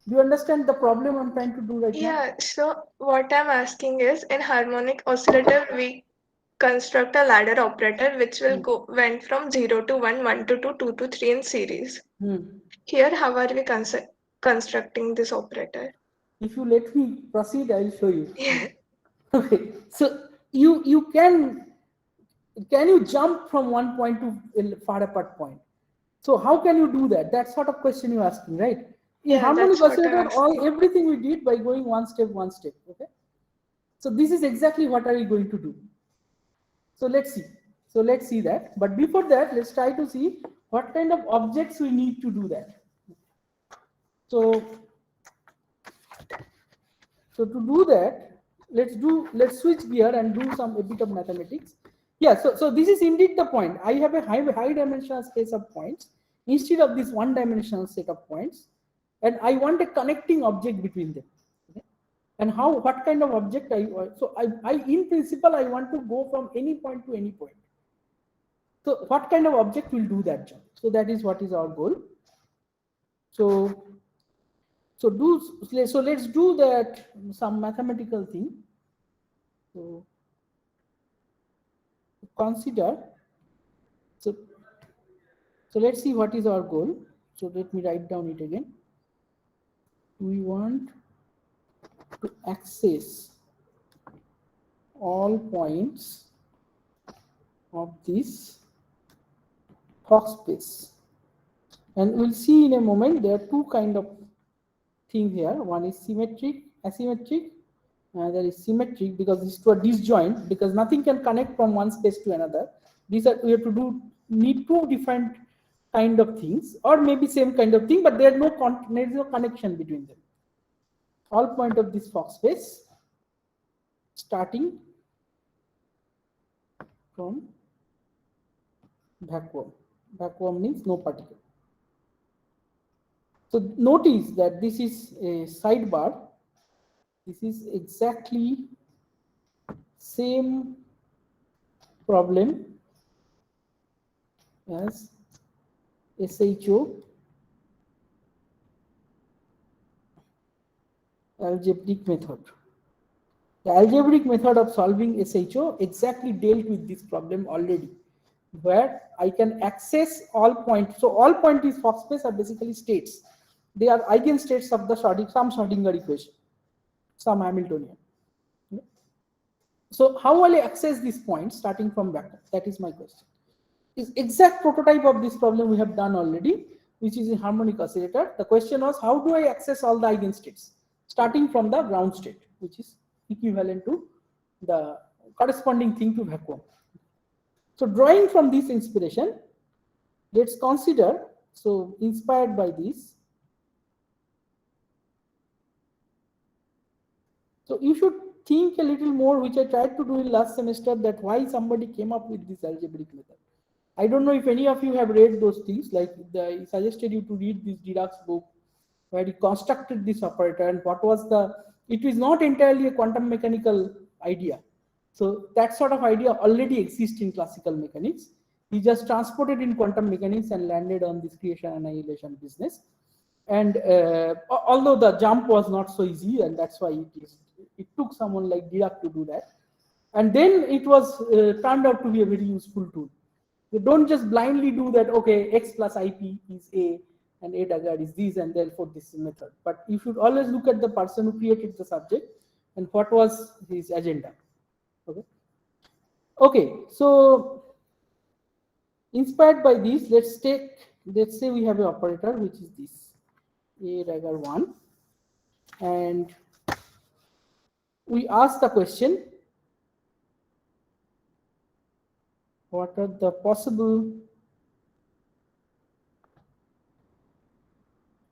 Do you understand the problem I'm trying to do right now? Yeah, so what I'm asking is, in harmonic oscillator, we construct a ladder operator which will went from 0 to 1, 1 to 2, 2 to 3 in series. Here, how are we constructing this operator? If you let me proceed, I will show you. Yeah. Okay. So you can you jump from one point to a far apart point? So how can you do that? That sort of question you're asking, right? In Yeah, harmonic that's what I'm oscillator, asking. everything we did by going one step. Okay. So this is exactly what are we going to do. So let's see. So let's see that. But before that, let's try to see what kind of objects we need to do that. So to do that, let's switch gear and do a bit of mathematics. Yeah, so this is indeed the point. I have a high dimensional space of points instead of this one dimensional set of points, and I want a connecting object between them. Okay? And what kind of object I in principle I want to go from any point to any point. So what kind of object will do that job? So that is what is our goal. So let's do that, some mathematical thing. So consider, so let's see what is our goal. So let me write down it again. We want to access all points of this Fock space, and we'll see in a moment there are two kind of thing here. One is symmetric, asymmetric. There is symmetric because these two are disjoint, because nothing can connect from one space to another. We have to need two different kind of things, or maybe same kind of thing, but there is no connection between them. All point of this Fock space starting from vacuum. Vacuum means no particle. So notice that this is a sidebar. This is exactly same problem as SHO algebraic method. The algebraic method of solving SHO exactly dealt with this problem already, where I can access all points. So all point is Fock space are basically states. They are eigenstates of the some Schrodinger equation, some Hamiltonian. So how will I access these points starting from back? That is my question. Is exact prototype of this problem we have done already, which is a harmonic oscillator. The question was, how do I access all the eigenstates starting from the ground state, which is equivalent to the corresponding thing to vacuum. So drawing from this inspiration, let's consider, so inspired by this, so you should think a little more, which I tried to do in last semester, that why somebody came up with this algebraic method. I don't know if any of you have read those things, like I suggested you to read this Dirac's book, where he constructed this operator and what was it is not entirely a quantum mechanical idea. So that sort of idea already exists in classical mechanics. He just transported in quantum mechanics and landed on this creation annihilation business. And although the jump was not so easy, and that's why it took someone like Dirac to do that. And then it was turned out to be a very useful tool. You don't just blindly do that, okay, x plus ip is a and a dagger is this, and therefore this is method. But you should always look at the person who created the subject and what was his agenda. Okay, so inspired by this, let's say we have an operator which is this a dagger 1, and we ask the question, what are the possible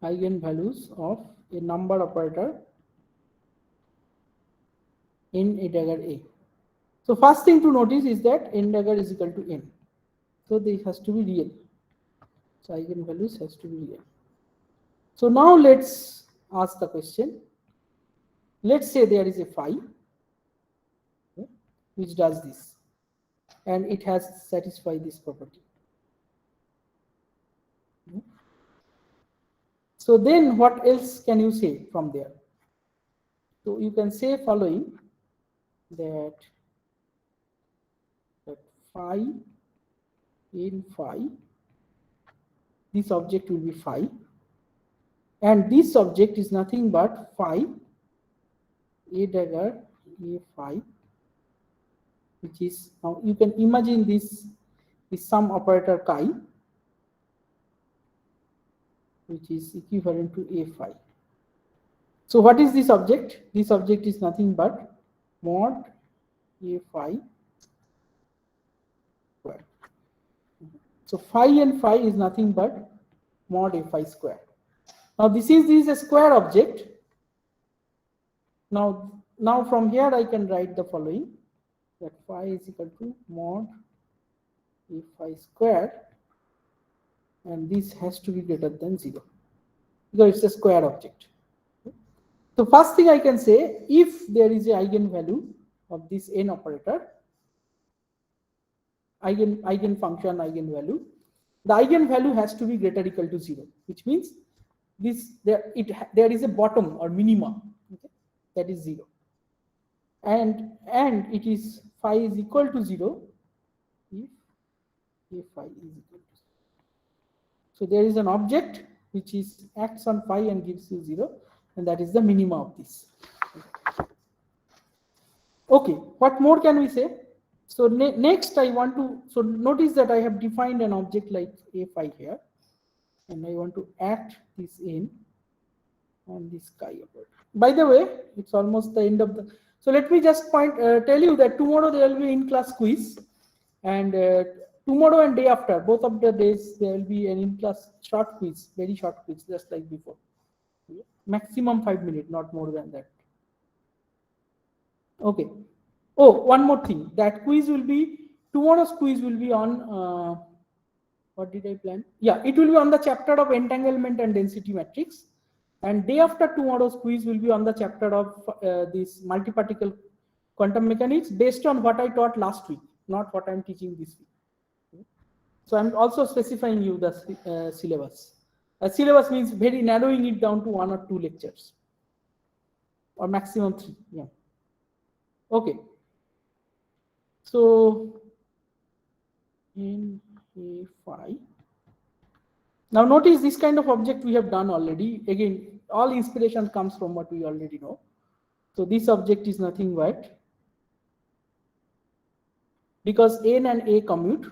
eigenvalues of a number operator in a dagger A? So first thing to notice is that n dagger is equal to n. So this has to be real. So eigenvalues has to be real. So now let's ask the question. Let's say there is a phi which does this, and it has satisfied this property. So then what else can you say from there? So you can say following, that phi in phi, this object will be phi, and this object is nothing but phi a dagger a phi, which is, now you can imagine this is some operator chi, which is equivalent to a phi. So what is this object? This object is nothing but mod a phi square. So phi and phi is nothing but mod a phi square. Now this is a square object. Now from here I can write the following, that phi is equal to mod a phi square, and this has to be greater than 0 because it's a square object. So first thing I can say, if there is a eigenvalue of this n operator, eigenfunction eigenvalue, the eigenvalue has to be greater or equal to 0, which means there is a bottom or minima, okay, that is 0, and it is phi is equal to 0 if a phi is equal to 0. So there is an object which acts on phi and gives you 0, and that is the minima of this. Okay, what more can we say? So next I want to, so notice that I have defined an object like a phi here, and I want to act this in on this chi operator. By the way, it's almost the end of the, so let me just tell you that tomorrow there will be in-class quiz, and tomorrow and day after, both of the days, there will be an in-class short quiz, very short quiz, just like before. Maximum 5 minutes, not more than that. Okay. Oh, one more thing. That quiz will be, tomorrow's quiz will be on, what did I plan? Yeah, it will be on the chapter of entanglement and density matrix. And day after tomorrow's quiz will be on the chapter of this multi-particle quantum mechanics based on what I taught last week, not what I'm teaching this week. So I'm also specifying you the syllabus. Syllabus means very narrowing it down to 1 or 2 lectures, or maximum 3. Yeah. Okay. So in A5. Now notice this kind of object we have done already. Again, all inspiration comes from what we already know. So this object is nothing but, because n and a commute,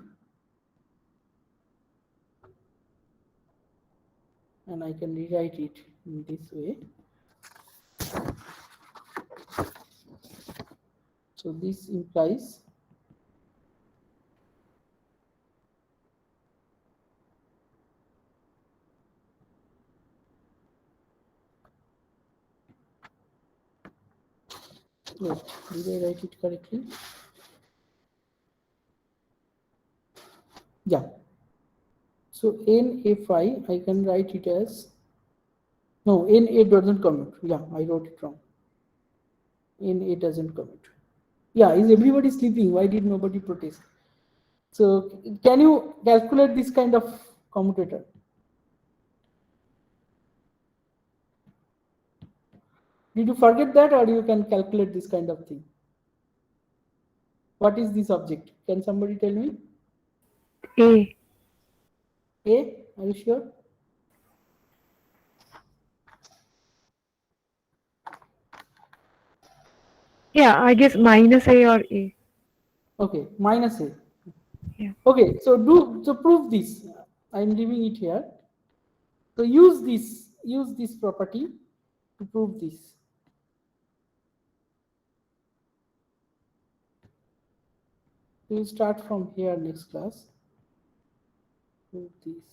and I can rewrite it in this way. So this implies wait, did I write it correctly? Yeah. So NA5, I can write it as, no, NA doesn't commute. Yeah, I wrote it wrong. NA doesn't commute. Yeah, is everybody sleeping? Why did nobody protest? So can you calculate this kind of commutator? Did you forget that, or you can calculate this kind of thing? What is this object? Can somebody tell me? A. A? Are you sure? Yeah, I guess minus A or A. Okay, minus A. Yeah. Okay, so prove this. I'm leaving it here. So use this property to prove this. We'll start from here next class. Prove this.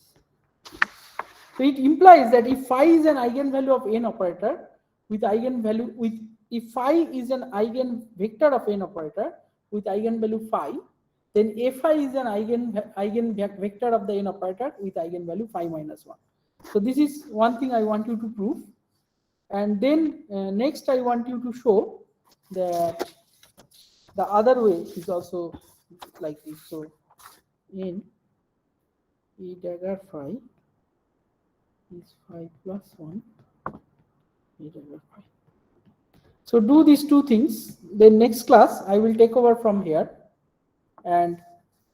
So it implies that if phi is an eigenvalue of n operator with eigenvalue with, if phi is an eigenvector of n operator with eigenvalue phi, then a phi is an eigenvector of the n operator with eigenvalue phi minus 1. So this is one thing I want you to prove. And then next I want you to show that the other way is also like this. So in E dagger phi is phi plus 1 E dagger phi. So do these two things. Then next class I will take over from here, and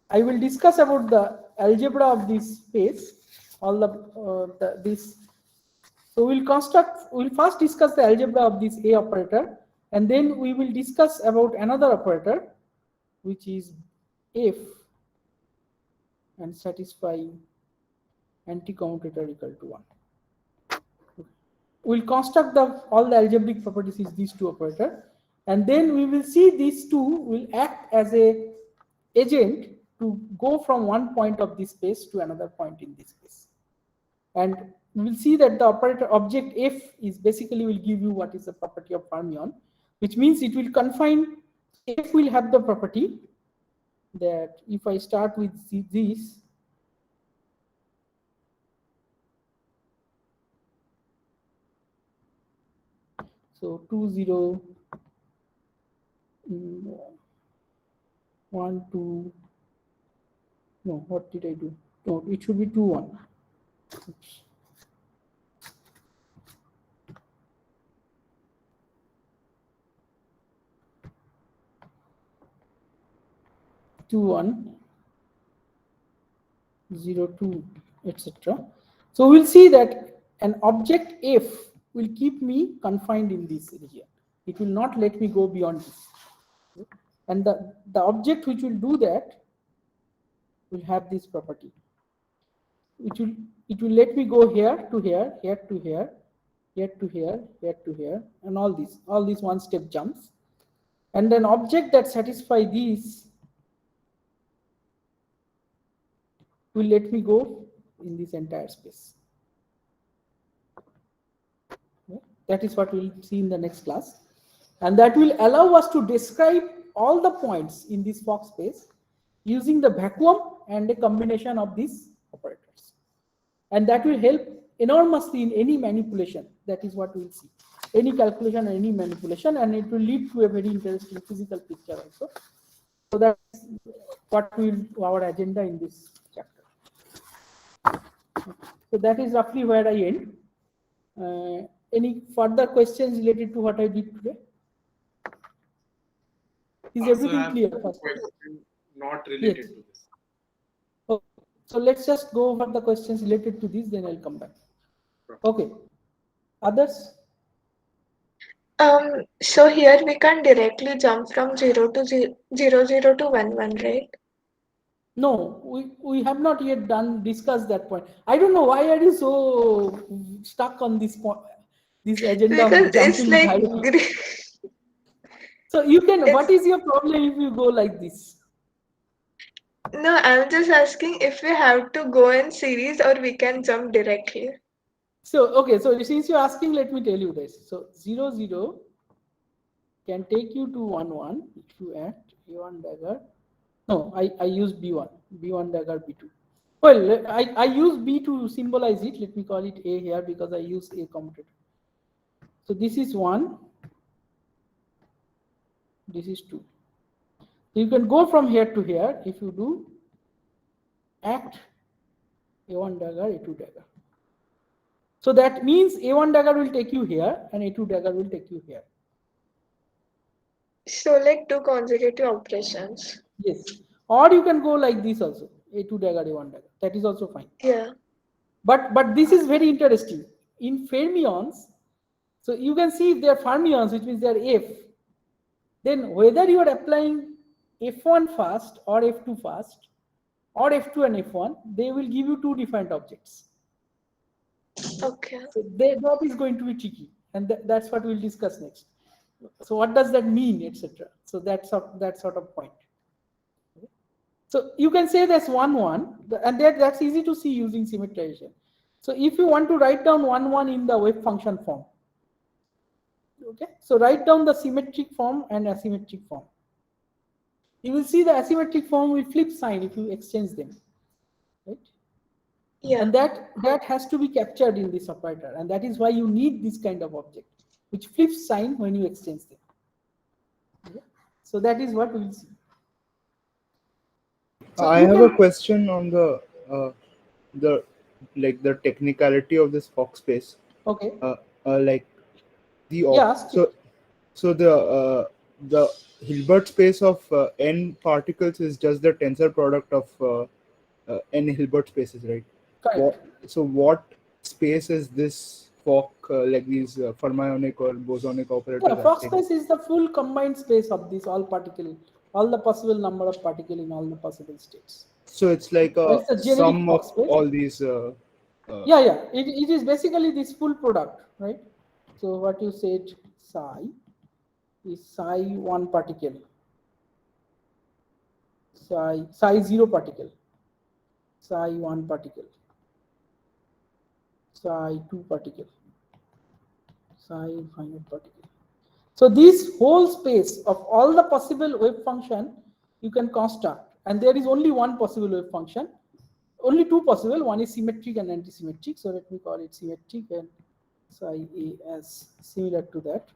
I will discuss about the algebra of this space, all this. So we'll first discuss the algebra of this A operator, and then we will discuss about another operator, which is if and satisfying anti-commutator equal to 1. We'll construct all the algebraic properties is these two operators, and then we will see these two will act as a agent to go from one point of this space to another point in this space. And we will see that the operator object F is basically will give you what is the property of fermion, which means it will confine, F will have the property that if I start with this, so 2 0 1 2, no, what did I do? No, it should be 2 1. Oops. Two 1 0 2 etc. So we'll see that an object F will keep me confined in this region. It will not let me go beyond this. And the object which will do that will have this property. It will let me go here to here, here to here, here to here, here to here, and all these one-step jumps. And an object that satisfies these will let me go in this entire space. Okay? That is what we'll see in the next class. And that will allow us to describe all the points in this Fock space using the vacuum and a combination of these operators. And that will help enormously in any manipulation. That is what we'll see. any calculation or any manipulation, and it will lead to a very interesting physical picture also. So that's what will our agenda in this chapter. So that is roughly where I end. Any further questions related to what I did today? Is So I everything have clear? a First? question not related Yes. to this. Okay. So let's just go over the questions related to this, then I'll come back. Okay. Others? So here we can directly jump from 0 to 0 to 1 1, right? No, we have not yet discussed that point. I don't know why are you so stuck on this point, this agenda Because of it's jumping like directly. So you can. What it's is your problem if you go like this? no, I'm just asking if we have to go in series or we can jump directly. So okay. So since you're asking, let me tell you this. So 0 0 can take you to 1 1 if you add A1 dagger. No, I use B1, B1 dagger B2. Well, I use B to symbolize it. Let me call it A here because I use A commutator. So this is 1, this is 2. So you can go from here to here if you do act A1 dagger, A2 dagger. So that means A1 dagger will take you here and A2 dagger will take you here. So like two consecutive operations. Yes. Or you can go like this also, A2 dagger, A1 dagger. That is also fine. Yeah. But this is very interesting. In fermions, so you can see if they are fermions, which means they are F, then whether you are applying F1 first or F2 first, or F2 and F1, they will give you two different objects. Okay. So their job is going to be tricky, and that's what we'll discuss next. So what does that mean, etc. So that's that sort of point. So you can say that's 1 1, and that's easy to see using symmetrization. So if you want to write down 1 1 in the wave function form, okay, so write down the symmetric form and asymmetric form. You will see the asymmetric form will flip sign if you exchange them, right? Yeah. And that has to be captured in this operator, and that is why you need this kind of object, which flips sign when you exchange them. Okay? So that is what we will see. So I you have a can, question on the like the technicality of this Fock space. okay, Like the yeah, ask it. so the Hilbert space of n particles is just the tensor product of n Hilbert spaces, right? Correct. What space is this Fock like these fermionic or bosonic operators Yeah, Fock acting? space is the full combined space of this all the possible number of particle in all the possible states. So it's like So a it's a generic sum Fock of space. all these. Yeah. It is basically this full product, right? So what you said psi is psi 1 particle, psi 0 particle, psi 1 particle, psi 2 particle, psi infinite particle. So this whole space of all the possible wave function you can construct, and there is only one possible wave function, only two possible. One is symmetric and anti-symmetric. So let me call it symmetric and psi a as similar to that.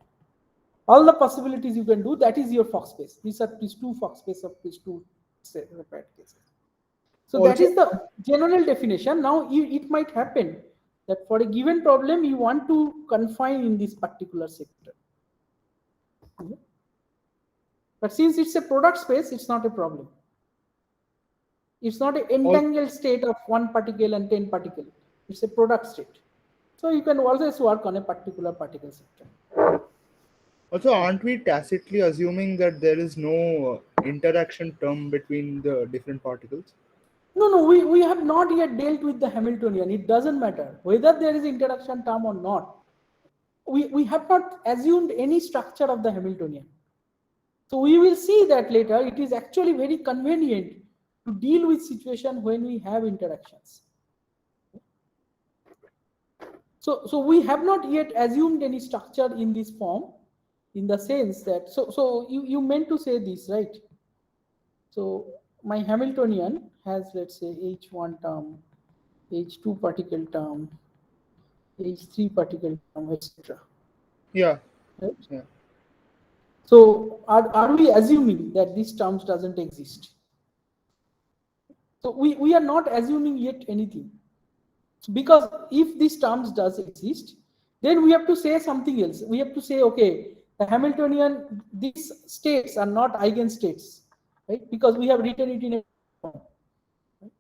All the possibilities you can do, that is your Fock space. These are these two Fock space of these two separate cases. So that Also, is the general definition. Now it might happen that for a given problem you want to confine in this particular sector. Okay. But since it's a product space, it's not a problem. It's not an entangled state of one particle and 10 particle. It's a product state. So you can always work on a particular particle sector. Also, aren't we tacitly assuming that there is no interaction term between the different particles? No, we have not yet dealt with the Hamiltonian. It doesn't matter whether there is interaction term or not. We have not assumed any structure of the Hamiltonian. So we will see that later. It is actually very convenient to deal with situation when we have interactions. So we have not yet assumed any structure in this form, in the sense that, so you meant to say this, right? So my Hamiltonian has, let's say, H1 term, H2 particle term, H3 particle term, etc. Yeah. Right? Yeah. So are we assuming that these terms doesn't exist? So we are not assuming yet anything. Because if these terms does exist, then we have to say something else. We have to say, okay, the Hamiltonian, these states are not eigenstates, right? Because we have written it in a form. Right?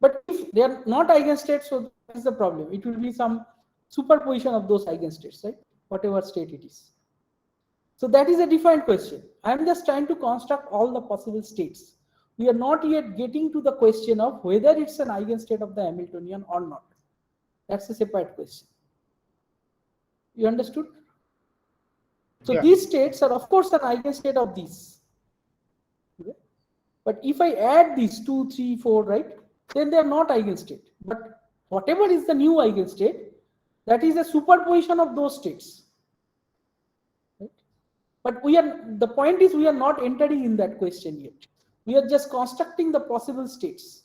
But if they are not eigenstates, so that is the problem. It will be some superposition of those eigenstates, right? Whatever state it is. So that is a defined question. I am just trying to construct all the possible states. We are not yet getting to the question of whether it's an eigenstate of the Hamiltonian or not. That's a separate question. You understood? So Yeah. these states are of course an eigenstate of these. Okay? But if I add these 2, 3, 4, right, then they are not eigenstate. But whatever is the new eigenstate, that is a superposition of those states. Right? But the point is we are not entering in that question yet. We are just constructing the possible states.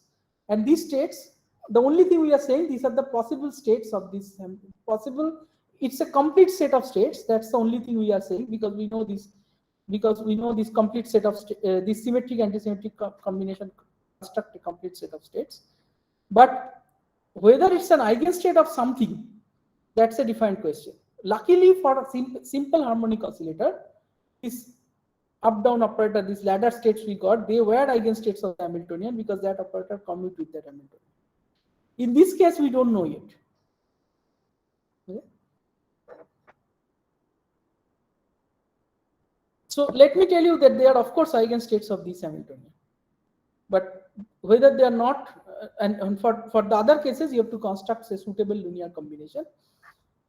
And these states, the only thing we are saying, these are the possible states of this possible. It's a complete set of states. That's the only thing we are saying, because we know this, complete set of this symmetric antisymmetric combination construct a complete set of states. But whether it's an eigenstate of something, that's a defined question. Luckily for a simple harmonic oscillator, this up-down operator, these ladder states we got, they were eigenstates of the Hamiltonian because that operator commute with that Hamiltonian. In this case, we don't know yet. Okay? So let me tell you that they are of course eigenstates of this Hamiltonian. But whether they are not, and for the other cases, you have to construct a suitable linear combination.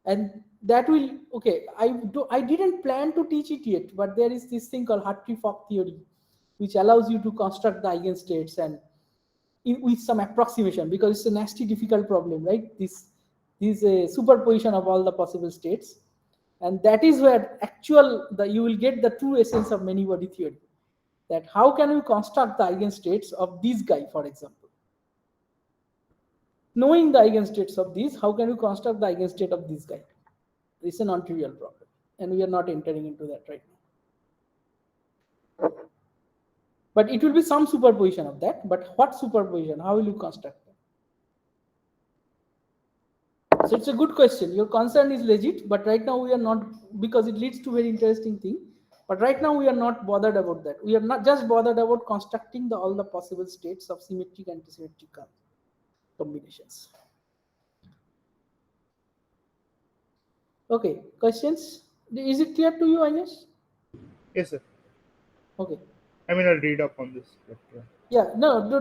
And that will, okay, I didn't plan to teach it yet, but there is this thing called Hartree-Fock theory, which allows you to construct the eigenstates and with some approximation, because it's a nasty difficult problem, right? This superposition of all the possible states. And that is where you will get the true essence of many body theory. That how can we construct the eigenstates of this guy, for example? Knowing the eigenstates of these, how can we construct the eigenstate of this guy? It's a non-trivial problem, and we are not entering into that right now. But it will be some superposition of that. But what superposition? How will you construct that? So it's a good question. Your concern is legit, but right now we are not, because it leads to very interesting thing. But right now we are not bothered about that. We are not just bothered about constructing all the possible states of symmetric and antisymmetric combinations. Okay, questions? Is it clear to you, Ines? Yes, sir. Okay. I mean, I'll read up on this. But, Yeah, no,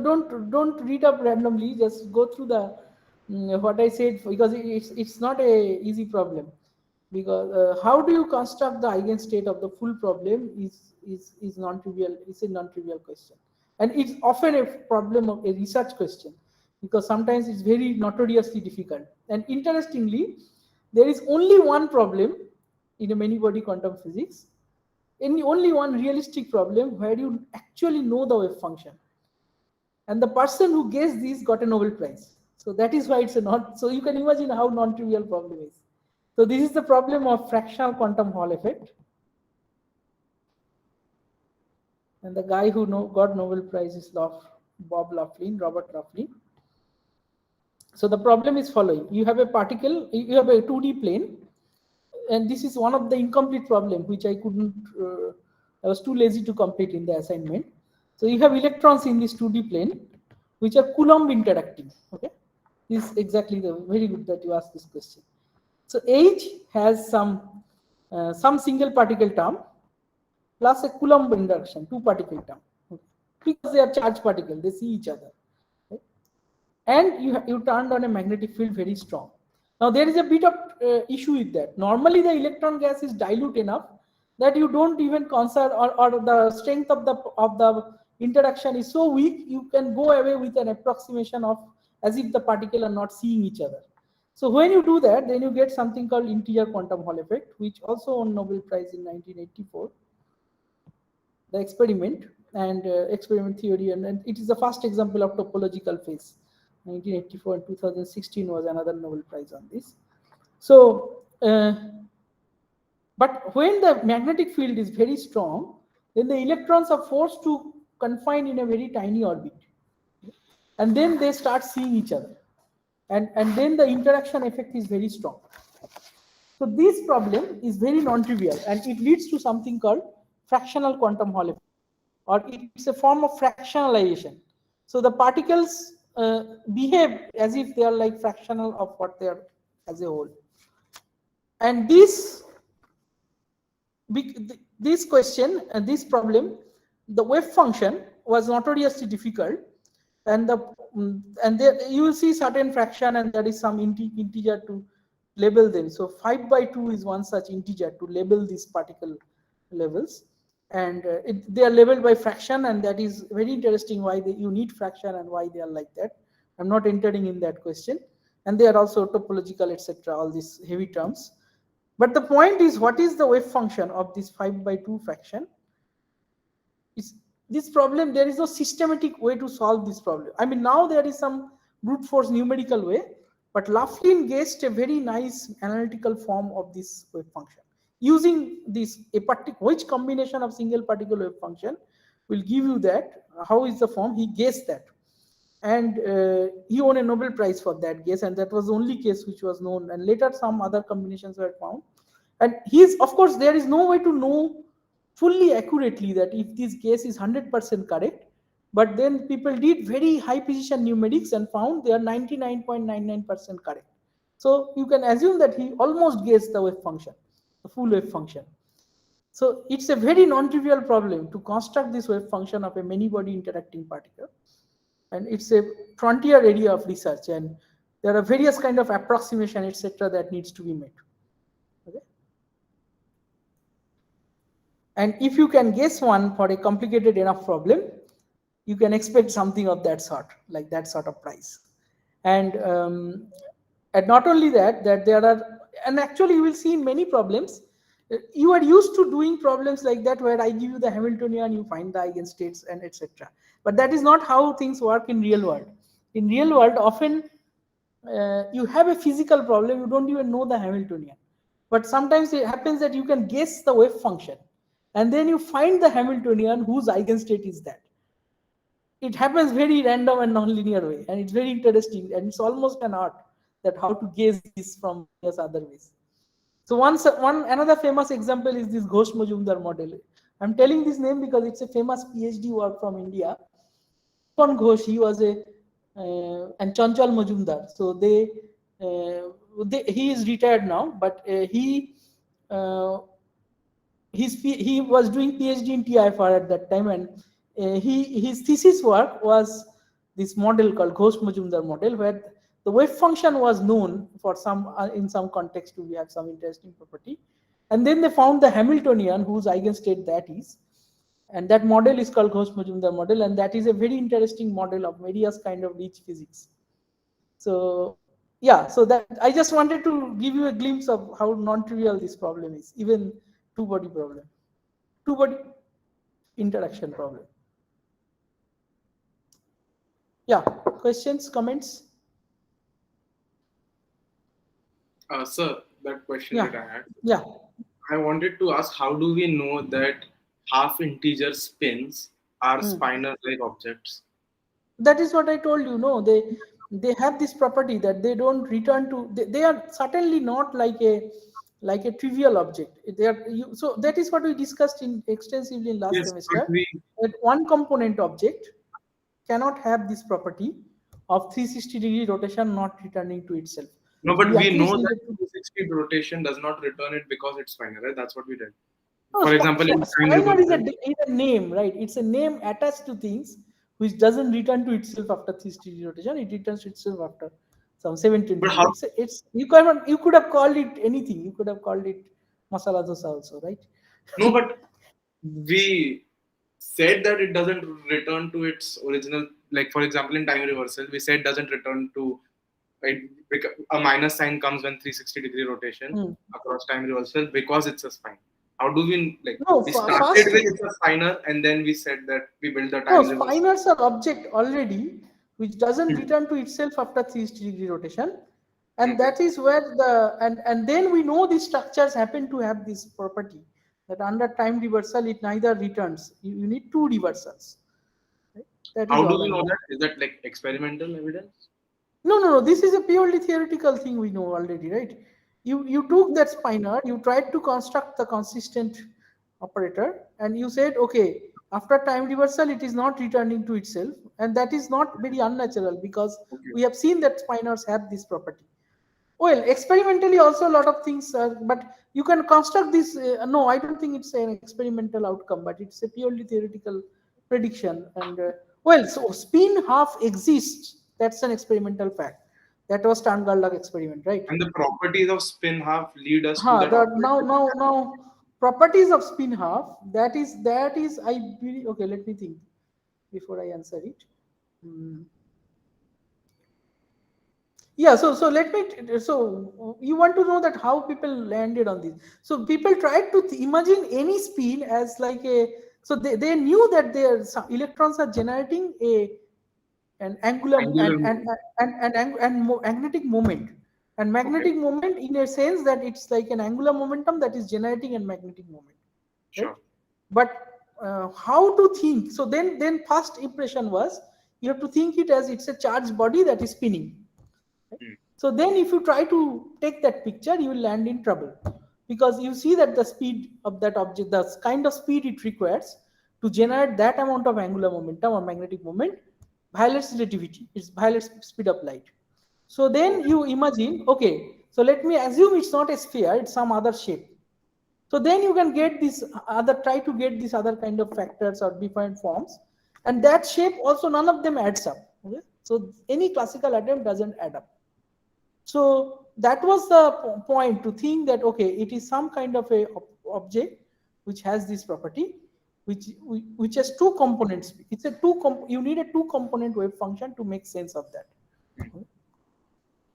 don't read up randomly. Just go through the what I said, because it's not a easy problem. Because how do you construct the eigenstate of the full problem is non-trivial. It's a non-trivial question, and it's often a problem of a research question, because sometimes it's very notoriously difficult. And interestingly, there is only one problem in a many-body quantum physics, only one realistic problem where you actually know the wave function. And the person who guessed this got a Nobel Prize. So that is why it's a not. So you can imagine how non-trivial problem is. So this is the problem of fractional quantum Hall effect. And the guy who got Nobel Prize is Robert Laughlin. So the problem is following. You have a particle, you have a 2D plane, and this is one of the incomplete problem which I couldn't, I was too lazy to complete in the assignment. So you have electrons in this 2D plane, which are Coulomb interacting. Okay, this is exactly very good that you asked this question. So H has some single particle term plus a Coulomb interaction, 2 particle term, okay? Because they are charged particles, they see each other. Okay? And you turned on a magnetic field very strong. Now there is a bit of issue with that. Normally the electron gas is dilute enough that you don't even concern, or the strength of the interaction is so weak, you can go away with an approximation of as if the particle are not seeing each other. So when you do that, then you get something called integer quantum Hall effect, which also won Nobel Prize in 1984. The experiment and experiment theory, and it is the first example of topological phase. 1984 and 2016 was another Nobel Prize on this. So But when the magnetic field is very strong, then the electrons are forced to confine in a very tiny orbit. And then they start seeing each other. And then the interaction effect is very strong. So this problem is very non-trivial, and it leads to something called fractional quantum Hall effect, or it's a form of fractionalization. So the particles behave as if they are like fractional of what they are as a whole. And this question and this problem, the wave function was notoriously difficult, and there you will see certain fraction, and there is some integer to label them. So 5/2 is one such integer to label these particle levels, and they are labeled by fraction, and that is very interesting why you need fraction and why they are like that. I'm not entering in that question, and they are also topological, etc., all these heavy terms. But the point is, what is the wave function of this 5/2 fraction? Is this problem, there is no systematic way to solve this problem. I mean, now there is some brute force numerical way, but Laughlin guessed a very nice analytical form of this wave function. Using this, which combination of single particle wave function will give you that? How is the form? He guessed that. And he won a Nobel Prize for that guess, and that was the only case which was known. And later some other combinations were found. And of course, there is no way to know fully accurately that if this guess is 100% correct, but then people did very high precision numerics and found they are 99.99% correct. So you can assume that he almost guessed the wave function, the full wave function. So it's a very non-trivial problem to construct this wave function of a many-body interacting particle. And it's a frontier area of research, and there are various kind of approximation, etc., that needs to be made. Okay. And if you can guess one for a complicated enough problem, you can expect something of that sort, like that sort of price. And not only that there are, and actually you will see in many problems, you are used to doing problems like that where I give you the Hamiltonian, you find the eigenstates and etc. But that is not how things work in real world. In real world, often you have a physical problem, you don't even know the Hamiltonian. But sometimes it happens that you can guess the wave function, and then you find the Hamiltonian whose eigenstate is that. It happens very random and non-linear way, and it's very interesting, and it's almost an art that how to guess this from various other ways. So another famous example is this Ghosh-Majumdar model. I'm telling this name because it's a famous PhD work from India. Kon Ghosh, he was and Chanchal Majumdar. So he is retired now, but he was doing PhD in TIFR at that time, and his thesis work was this model called Ghosh-Majumdar model, where the wave function was known for in some context to have some interesting property, and then they found the Hamiltonian whose eigenstate that is, and that model is called Ghosh-Majumdar model, and that is a very interesting model of various kind of rich physics. So yeah, so that I just wanted to give you a glimpse of how non-trivial this problem is, even two-body problem, two-body interaction problem. Yeah, questions, comments? Sir, that question Yeah. that I had. Yeah. I wanted to ask, how do we know that half integer spins are spinor-like objects? That is what I told you. No, they have this property that they don't return to. They are certainly not like a trivial object. So that is what we discussed extensively in last semester. That one component object cannot have this property of 360-degree rotation not returning to itself. No, but we know that 360 rotation does not return it because it's spinor, right? That's what we did. No, for example, spinor is a name, right? It's a name attached to things which doesn't return to itself after 360 rotation. It returns to itself after some 720. But how? You could have called it anything. You could have called it masala dosa also, right? No, but we said that it doesn't return to its original. Like for example, in time reversal, we said doesn't return to. A minus sign comes when 360-degree rotation across time reversal because it's a spine. How do we we started with it's a spinor, and then we said that we build the time reversal. Spinors are object already which doesn't return to itself after 360-degree rotation. And Okay. that is where and then we know these structures happen to have this property that under time reversal it neither returns. You need two reversals. Right? That is How do all we I know know. that? Is that like experimental evidence? No. This is a purely theoretical thing we know already, right? You took that spinner, you tried to construct the consistent operator, and you said, okay, after time reversal, it is not returning to itself, and that is not very unnatural because Okay. we have seen that spinors have this property. Well, experimentally also a lot of things are, but you can construct this. No, I don't think it's an experimental outcome, but it's a purely theoretical prediction. And well, so spin half exists. That's an experimental fact. That was Stern-Gerlach experiment, right? And the properties of spin half lead us to Huh, that operator. now properties of spin half. That is I believe. Okay, let me think before I answer it. Hmm. Yeah, so let me so you want to know that how people landed on this. So people tried to imagine any spin as like a, so they knew that their electrons are generating an angular Angular movement. magnetic moment, and Okay. magnetic moment in a sense that it's like an angular momentum that is generating a magnetic moment, right? Sure. But how to think, so then first impression was you have to think it as it's a charged body that is spinning. Hmm. So then if you try to take that picture, you will land in trouble because you see that the speed of that object, the kind of speed it requires to generate that amount of angular momentum or magnetic moment violates relativity. It violates speed of light. So then Okay. you imagine, okay, so let me assume it's not a sphere, it's some other shape. So then you can get this try to get these other kind of factors or defined forms. And that shape also, none of them adds up. Okay? So any classical attempt doesn't add up. So that was the point, to think that okay, it is some kind of a object which has this property, which has two components. It's a you need a two component wave function to make sense of that.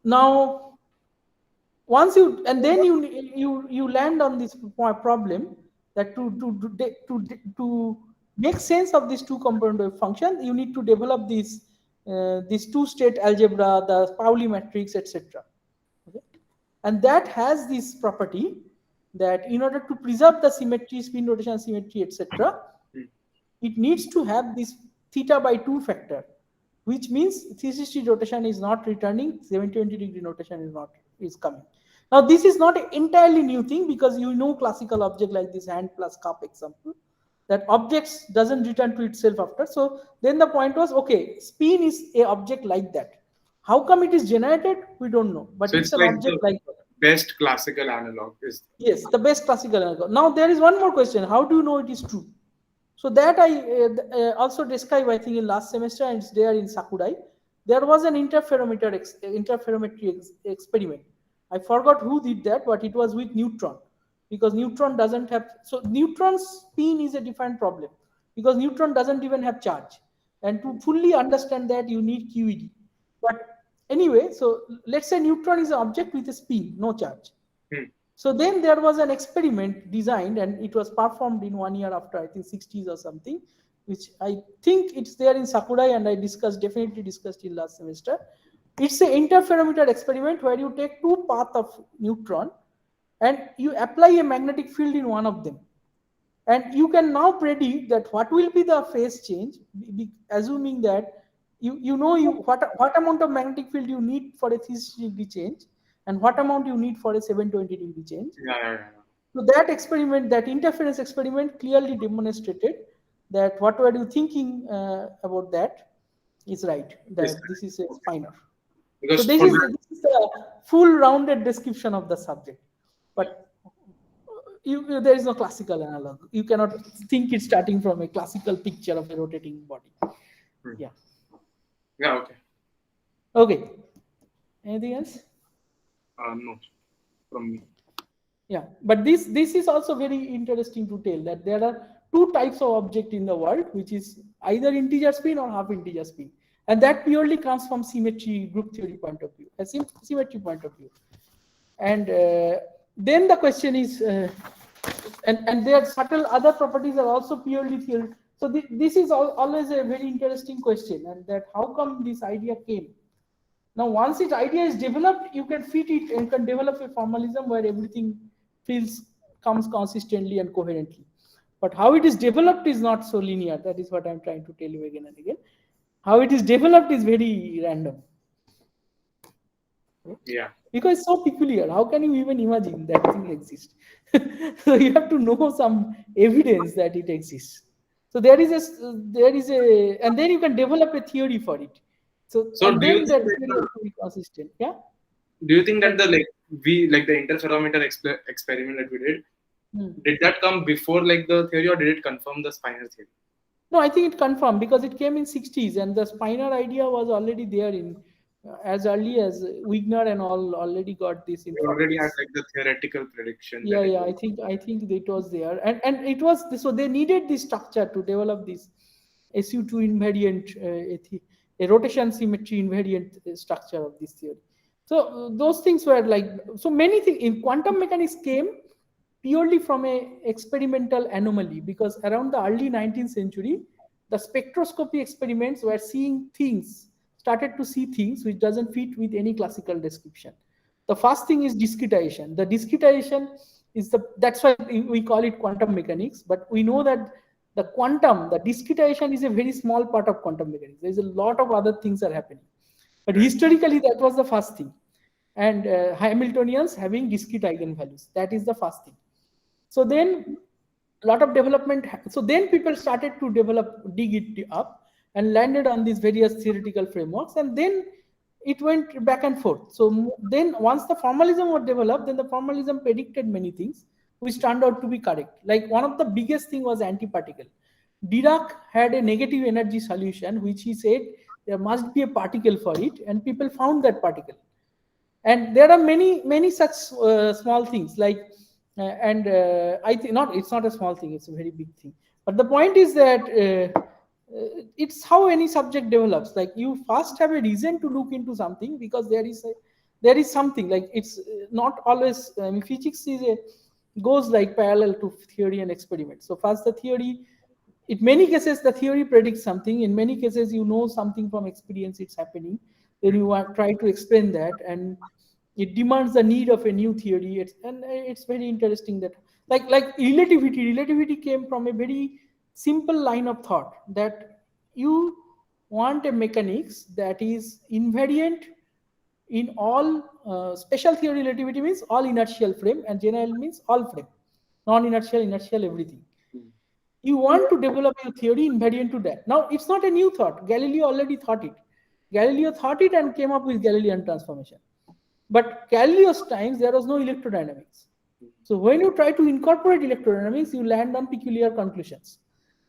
Now once you, and then you land on this problem that to make sense of this two component wave function, you need to develop this two state algebra, the Pauli matrix, etc. Okay? And that has this property that in order to preserve the symmetry, spin rotation symmetry, etc., Hmm. it needs to have this theta by 2 factor, which means 360 rotation is not returning, 720-degree rotation is coming. Now this is not an entirely new thing because you know classical object like this hand plus cup example, that objects doesn't return to itself after. So then the point was, okay, spin is a object like that. How come it is generated? We don't know, but So it's it's an like object the like that. best classical analog is. Yes, the best classical analog. Now there is one more question: how do you know it is true? So that I also described, I think, in last semester, and it's there in Sakurai. There was an interferometry experiment. I forgot who did that, but it was with neutron, because neutron doesn't have. So neutron spin is a different problem because neutron doesn't even have charge, and to fully understand that you need QED. But anyway, so let's say neutron is an object with a spin, no charge. Hmm. So then there was an experiment designed, and it was performed in 1 year after, I think, 60s or something, which I think it's there in Sakurai, and I definitely discussed in last semester. It's an interferometer experiment where you take two paths of neutron and you apply a magnetic field in one of them. And you can now predict that what will be the phase change, assuming that what amount of magnetic field you need for a 360-degree change and what amount you need for a 720-degree change. Yeah. So that experiment, that interference experiment, clearly demonstrated that what were you thinking about that is right, Yes, that this is a okay. spinor. So Because this for is that, this is a full rounded description of the subject. yeah. But there is no classical analog. You cannot think it starting from a classical picture of a rotating body. Hmm. Yeah. Yeah, okay. Okay. Anything else? No, from me. Yeah. But this is also very interesting to tell that there are two types of object in the world, which is either integer spin or half integer spin, and that purely comes from symmetry group theory point of view, a symmetry point of view. And then the question is, and their subtle other properties are also purely theory. So this is always a very interesting question, and that how come this idea came. Now, once its idea is developed, you can fit it and can develop a formalism where everything comes consistently and coherently. But how it is developed is not so linear. That is what I'm trying to tell you again and again. How it is developed is very random. Yeah. Because it's so peculiar. How can you even imagine that thing exists? So you have to know some evidence that it exists. So and then you can develop a theory for it. So So and do you then that think theory has to be consistent. Yeah. that the the interferometer experiment that we did that come before like the theory, or did it confirm the spinor theory? No, I think it confirmed because it came in 60s and the spinor idea was already there in as early as Wigner and all already got this in We already had 40s. like the theoretical prediction Yeah, that it yeah, will. I think it was there, and it was so they needed this structure to develop this SU2 invariant, a rotation symmetry invariant structure of this theory. So those things were like so many things in quantum mechanics came purely from a experimental anomaly because around the early 19th century the spectroscopy experiments were seeing things started to see things which doesn't fit with any classical description. The first thing is discretization. The discretization is that's why we call it quantum mechanics, but we know that the discretization is a very small part of quantum mechanics. There's a lot of other things are happening, but historically that was the first thing. And Hamiltonians having discrete eigenvalues, that is the first thing. So then a lot of development. So then people started to dig it up and landed on these various theoretical frameworks. And then it went back and forth. So then once the formalism was developed, then the formalism predicted many things, which turned out to be correct. Like one of the biggest thing was antiparticle. Dirac had a negative energy solution, which he said there must be a particle for it, and people found that particle. And there are many such small things like and I think not it's not a small thing, it's a very big thing. But the point is that it's how any subject develops. Like you first have a reason to look into something because there is something like it's not always physics goes like parallel to theory and experiment. So first the theory, in many cases the theory predicts something, in many cases you know something from experience it's happening, then you try to explain that, and it demands the need of a new theory. It's very interesting that like relativity came from a very simple line of thought that you want a mechanics that is invariant in all special theory. Relativity means all inertial frame and general means all frame, non-inertial, inertial, everything. You want to develop your theory invariant to that. Now, it's not a new thought. Galileo already thought it. Galileo thought it and came up with Galilean transformation. But Galileo's times, there was no electrodynamics. So when you try to incorporate electrodynamics, you land on peculiar conclusions.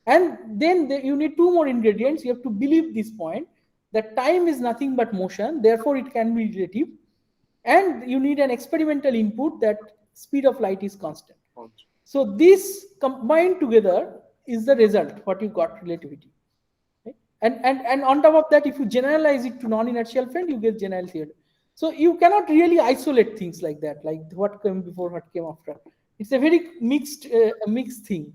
And then you need two more ingredients. You have to believe this point that time is nothing but motion, therefore it can be relative. And you need an experimental input that speed of light is constant. So this combined together is the result, what you got, relativity. Right? And on top of that, if you generalize it to non-inertial field, you get general theory. So you cannot really isolate things like that, like what came before, what came after. It's a very mixed thing.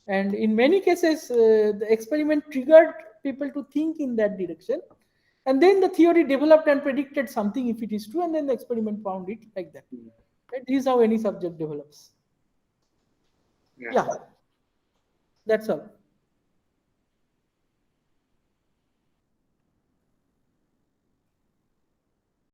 And in many cases, the experiment triggered people to think in that direction. And then the theory developed and predicted something if it is true, and then the experiment found it like that. Right? This is how any subject develops. Yeah, that's all.